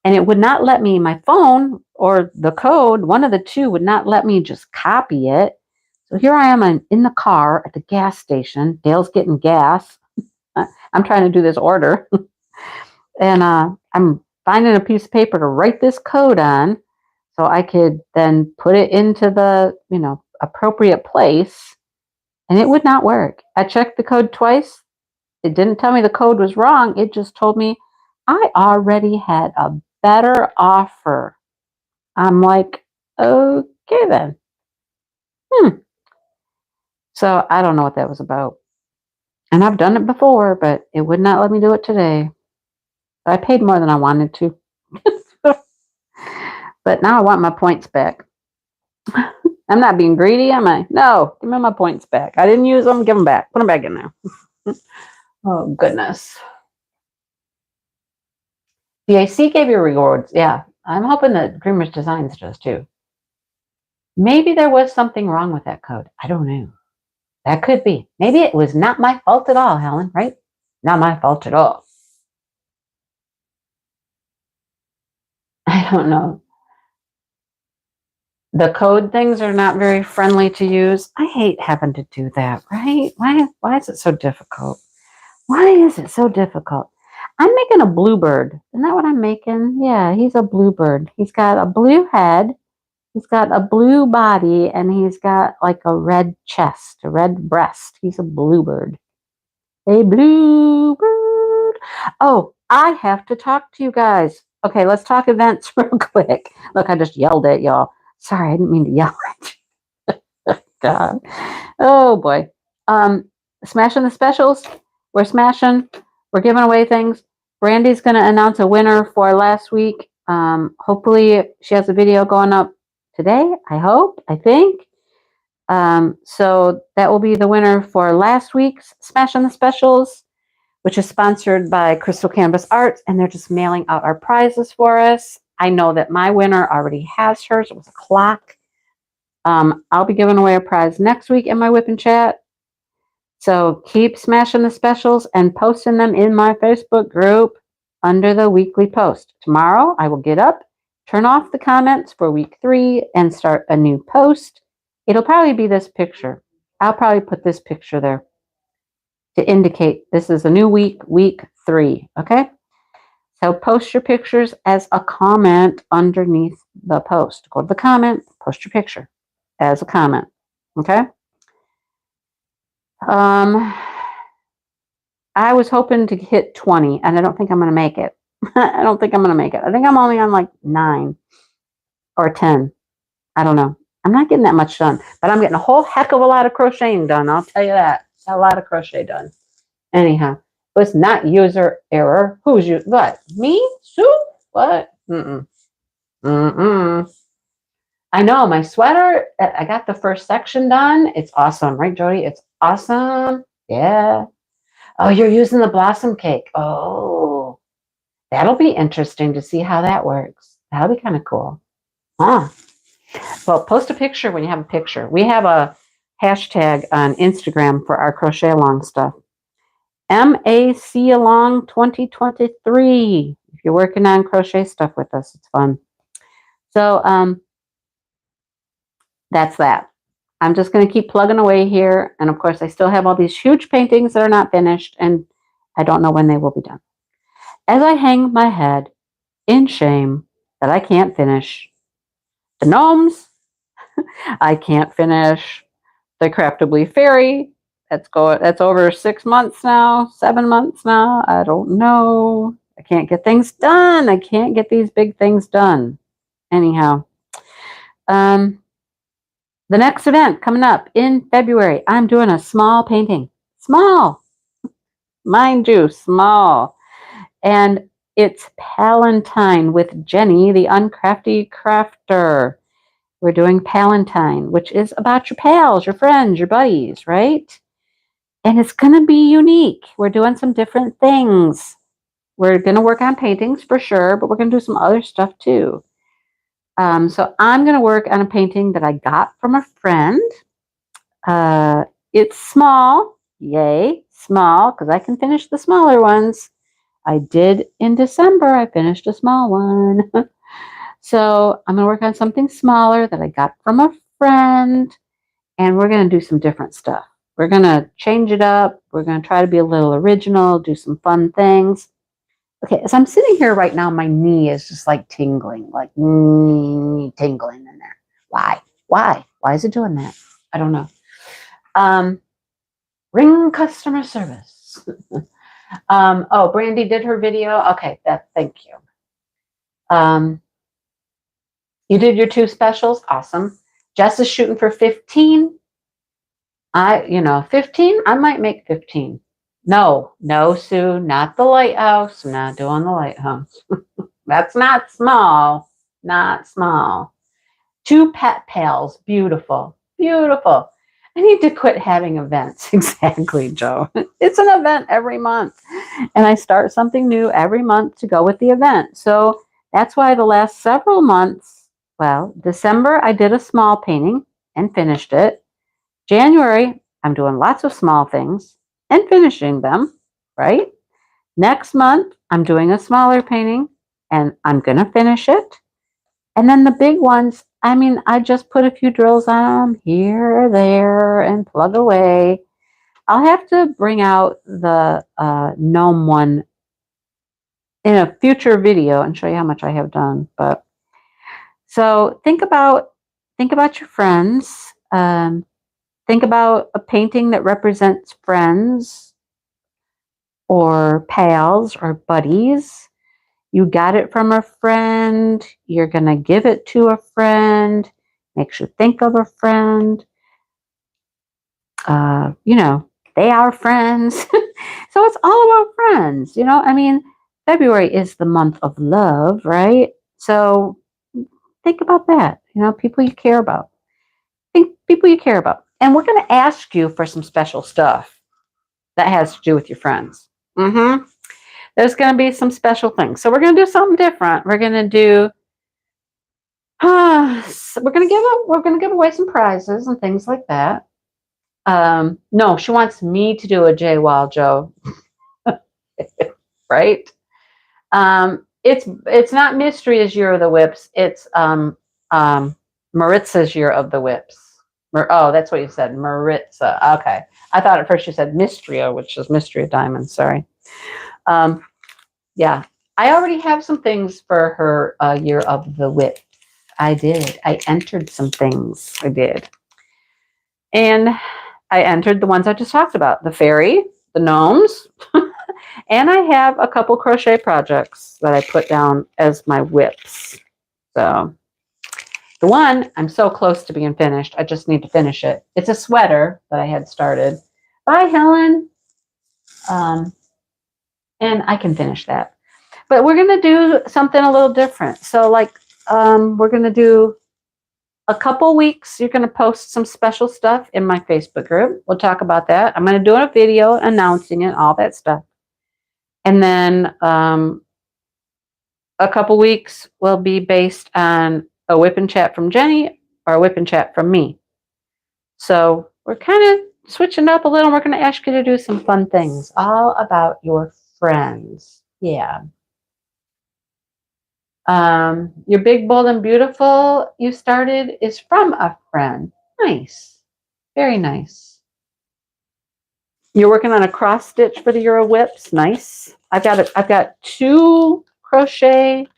And it would not let me, my phone or the code, one of the two would not let me just copy it. So here I am in the car at the gas station. Dale's getting gas. I'm trying to do this order. And I'm finding a piece of paper to write this code on so I could then put it into the, appropriate place. And it would not work. I checked the code twice. It didn't tell me the code was wrong. It just told me I already had a better offer. I'm like, okay then. So I don't know what that was about. And I've done it before, but it would not let me do it today. I paid more than I wanted to. But now I want my points back. I'm not being greedy, am I? No, give me my points back. I didn't use them, give them back. Put them back in there. Oh, goodness. BAC gave you rewards. Yeah, I'm hoping that Dreamers Designs does too. Maybe there was something wrong with that code. I don't know. That could be. Maybe it was not my fault at all, Helen, right? Not my fault at all. I don't know. The code things are not very friendly to use. I hate having to do that, right? Why is it so difficult? Why is it so difficult? I'm making a bluebird. Isn't that what I'm making? Yeah, he's a bluebird. He's got a blue head. He's got a blue body, and he's got like a red chest, a red breast. He's a bluebird. A bluebird. Oh, I have to talk to you guys. Okay, let's talk events real quick. Look, I just yelled at y'all. Sorry, I didn't mean to yell at you. God. Oh boy. Smashing the specials. We're smashing. We're giving away things. Brandy's going to announce a winner for last week. Hopefully she has a video going up today. I think. So that will be the winner for last week's Smashing the Specials, which is sponsored by Crystal Canvas Arts, and they're just mailing out our prizes for us. I know that my winner already has hers. It was a clock. I'll be giving away a prize next week in my Whip and Chat. So keep smashing the specials and posting them in my Facebook group under the weekly post. Tomorrow, I will get up, turn off the comments for week 3, and start a new post. It'll probably be this picture. I'll probably put this picture there to indicate this is a new week, week 3. Okay? So post your pictures as a comment underneath the post. Go to the comment, post your picture as a comment. Okay. I was hoping to hit 20, and I don't think I'm going to make it. I don't think I'm going to make it. I think I'm only on like 9 or 10. I don't know. I'm not getting that much done, but I'm getting a whole heck of a lot of crocheting done. I'll tell you that. A lot of crochet done. Anyhow, it was not user error. Who's you? What? Me? Sue? What? Mm-mm. Mm-mm. I know my sweater. I got the first section done. It's awesome, right, Jody? It's awesome. Yeah. Oh, you're using the blossom cake. Oh, that'll be interesting to see how that works. That'll be kind of cool. Huh. Well, post a picture when you have a picture. We have a hashtag on Instagram for our crochet along stuff. MAC along 2023. If you're working on crochet stuff with us, it's fun. So that's that. I'm just going to keep plugging away here. And of course, I still have all these huge paintings that are not finished, and I don't know when they will be done. As I hang my head in shame that I can't finish the gnomes, I can't finish the Craftably Fairy. That's over 6 months now, 7 months now. I don't know. I can't get things done. I can't get these big things done. Anyhow, the next event coming up in February, I'm doing a small painting. Small, mind you, small. And it's Palentine with Jenny, the Uncrafty Crafter. We're doing Palentine, which is about your pals, your friends, your buddies, right? And it's going to be unique. We're doing some different things. We're going to work on paintings for sure, but we're going to do some other stuff too. So I'm going to work on a painting that I got from a friend. It's small. Yay, small, because I can finish the smaller ones. I did in December. I finished a small one. So I'm going to work on something smaller that I got from a friend, and we're going to do some different stuff. We're going to change it up. We're going to try to be a little original, do some fun things. Okay, as I'm sitting here right now, my knee is just like tingling, like tingling in there. Why? Why is it doing that? I don't know. Ring customer service. Oh, Brandy did her video. Okay, thank you. You did your 2 specials. Awesome. Jess is shooting for 15. 15, I might make 15. No, Sue, not the lighthouse. I'm not doing the lighthouse. That's not small. Not small. 2 pet pals. Beautiful. Beautiful. I need to quit having events. Exactly, Joe. It's an event every month. And I start something new every month to go with the event. So that's why the last several months, well, December, I did a small painting and finished it. January, I'm doing lots of small things and finishing them, right? Next month, I'm doing a smaller painting and I'm going to finish it. And then the big ones, I just put a few drills on them here or there and plug away. I'll have to bring out the gnome one in a future video and show you how much I have done. But so think about your friends. Think about a painting that represents friends or pals or buddies. You got it from a friend. You're going to give it to a friend. Makes you think of a friend. They are friends. So it's all about friends. February is the month of love, right? So think about that. People you care about. Think people you care about. And we're going to ask you for some special stuff that has to do with your friends. There's going to be some special things. So we're going to do something different. We're going to do, we're going to give away some prizes and things like that. No, she wants me to do a JWoww, Joe. Right? It's not Mystery's Year of the Whips. It's Maritza's Year of the Whips. That's what you said, Maritza. Okay. I thought at first you said Mystria, which is Mystery of Diamonds. Sorry. Yeah. I already have some things for her year of the whip. I did. I entered some things. I did. And I entered the ones I just talked about, the fairy, the gnomes, and I have a couple crochet projects that I put down as my whips. So the one, I'm so close to being finished. I just need to finish it. It's a sweater that I had started. Bye, Helen. And I can finish that. But we're going to do something a little different. So like we're going to do a couple weeks. You're going to post some special stuff in my Facebook group. We'll talk about that. I'm going to do a video announcing it, all that stuff. And then a couple weeks will be based on a whip and chat from Jenny or a whip and chat from me. So we're kind of switching up a little. We're going to ask you to do some fun things all about your friends. Yeah. Your big, bold, and beautiful you started is from a friend. Nice. Very nice. You're working on a cross stitch for the Euro whips. Nice. I've got 2 crochet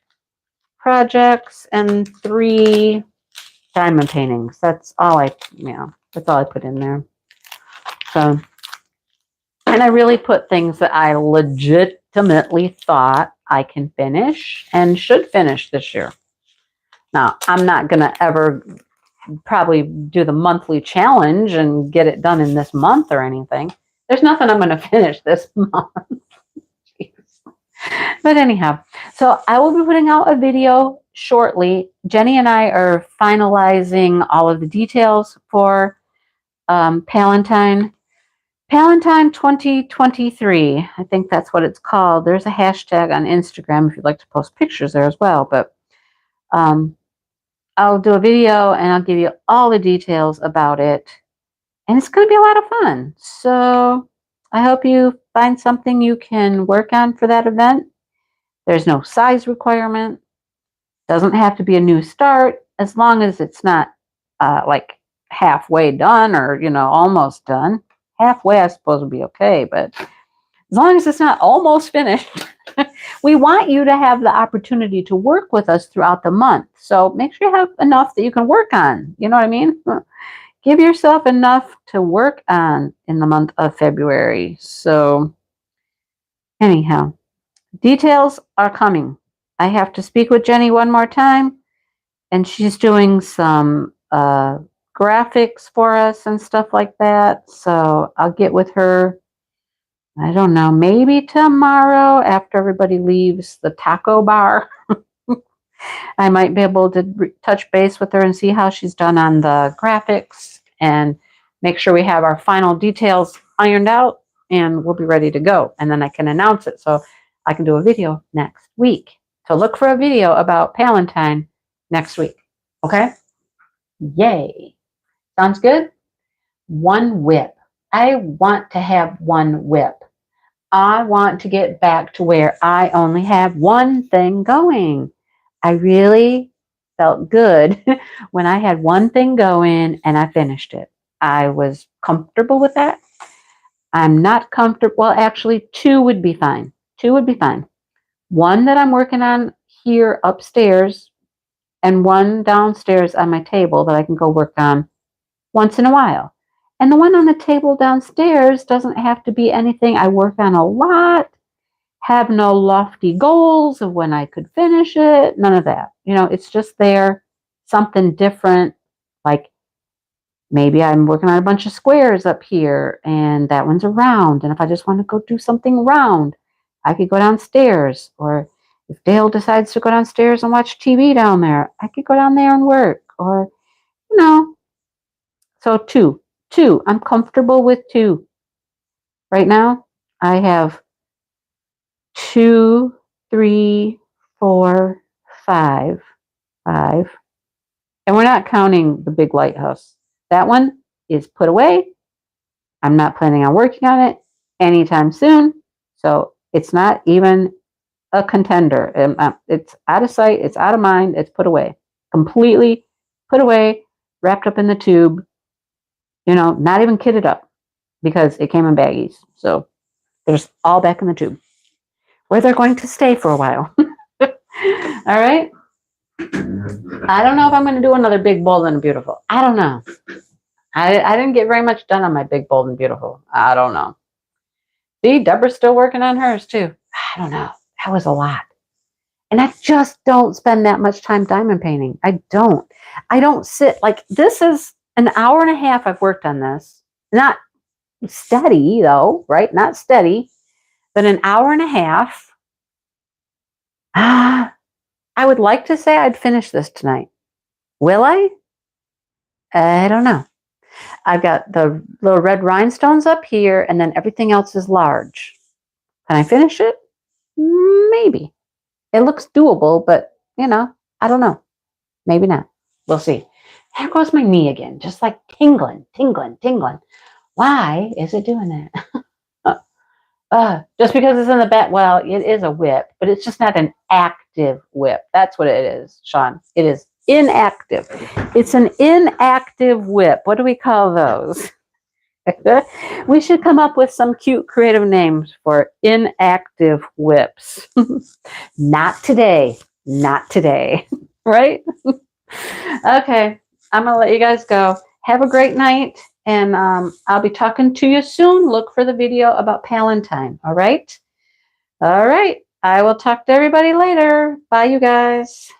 projects and 3 diamond paintings. That's all I put in there. So, and I really put things that I legitimately thought I can finish and should finish this year. Now, I'm not going to ever probably do the monthly challenge and get it done in this month or anything. There's nothing I'm going to finish this month. But anyhow, so I will be putting out a video shortly. Jenny and I are finalizing all of the details for Palentine 2023. I think that's what it's called. There's a hashtag on Instagram if you'd like to post pictures there as well. But I'll do a video and I'll give you all the details about it. And it's going to be a lot of fun. So I hope you find something you can work on for that event. There's no size requirement. Doesn't have to be a new start as long as it's not like halfway done or, almost done. Halfway, I suppose, would be okay. But as long as it's not almost finished, we want you to have the opportunity to work with us throughout the month. So make sure you have enough that you can work on. You know what I mean? Give yourself enough to work on in the month of February. So anyhow, details are coming. I have to speak with Jenny one more time, and she's doing some graphics for us and stuff like that. So I'll get with her, I don't know, maybe tomorrow after everybody leaves the taco bar. I might be able to touch base with her and see how she's done on the graphics and make sure we have our final details ironed out and we'll be ready to go. And then I can announce it so I can do a video next week. So look for a video about Palentine next week. Okay? Yay. Sounds good? One whip. I want to have one whip. I want to get back to where I only have one thing going. I really felt good when I had one thing going and I finished it. I was comfortable with that. I'm not comfortable. Well, actually, 2 would be fine. 2 would be fine. One that I'm working on here upstairs and one downstairs on my table that I can go work on once in a while. And the one on the table downstairs doesn't have to be anything I work on a lot, have no lofty goals of when I could finish it, none of that. It's just there, something different. Like maybe I'm working on a bunch of squares up here and that one's a round. And if I just want to go do something round, I could go downstairs. Or if Dale decides to go downstairs and watch TV down there, I could go down there and work. Or, so 2. I'm comfortable with 2. Right now, I have 2, 3, 4, 5. And we're not counting the big lighthouse. That one is put away. I'm not planning on working on it anytime soon. So it's not even a contender. It's out of sight. It's out of mind. It's put away. Completely put away, wrapped up in the tube. Not even kitted up because it came in baggies. So there's all back in the tube. where they're going to stay for a while. All right. I don't know if I'm going to do another big, bold, and beautiful. I don't know. I didn't get very much done on my big, bold, and beautiful. I don't know. See, Deborah's still working on hers too. I don't know. That was a lot. And I just don't spend that much time diamond painting. I don't sit like this is an hour and a half I've worked on this. Not steady though, right? Not steady, but an hour and a half. I would like to say I'd finish this tonight. Will I? I don't know. I've got the little red rhinestones up here, and then everything else is large. Can I finish it? Maybe. It looks doable, but, I don't know. Maybe not. We'll see. There goes my knee again, just like tingling, tingling, tingling. Why is it doing that? Just because it's in the back. Well, it is a whip, but it's just not an active whip. That's what it is, Sean. It is inactive. It's an inactive whip. What do we call those? We should come up with some cute creative names for inactive whips. Not today. Not today. Right? Okay. I'm going to let you guys go. Have a great night. And I'll be talking to you soon. Look for the video about Palentine. All right? All right. I will talk to everybody later. Bye, you guys.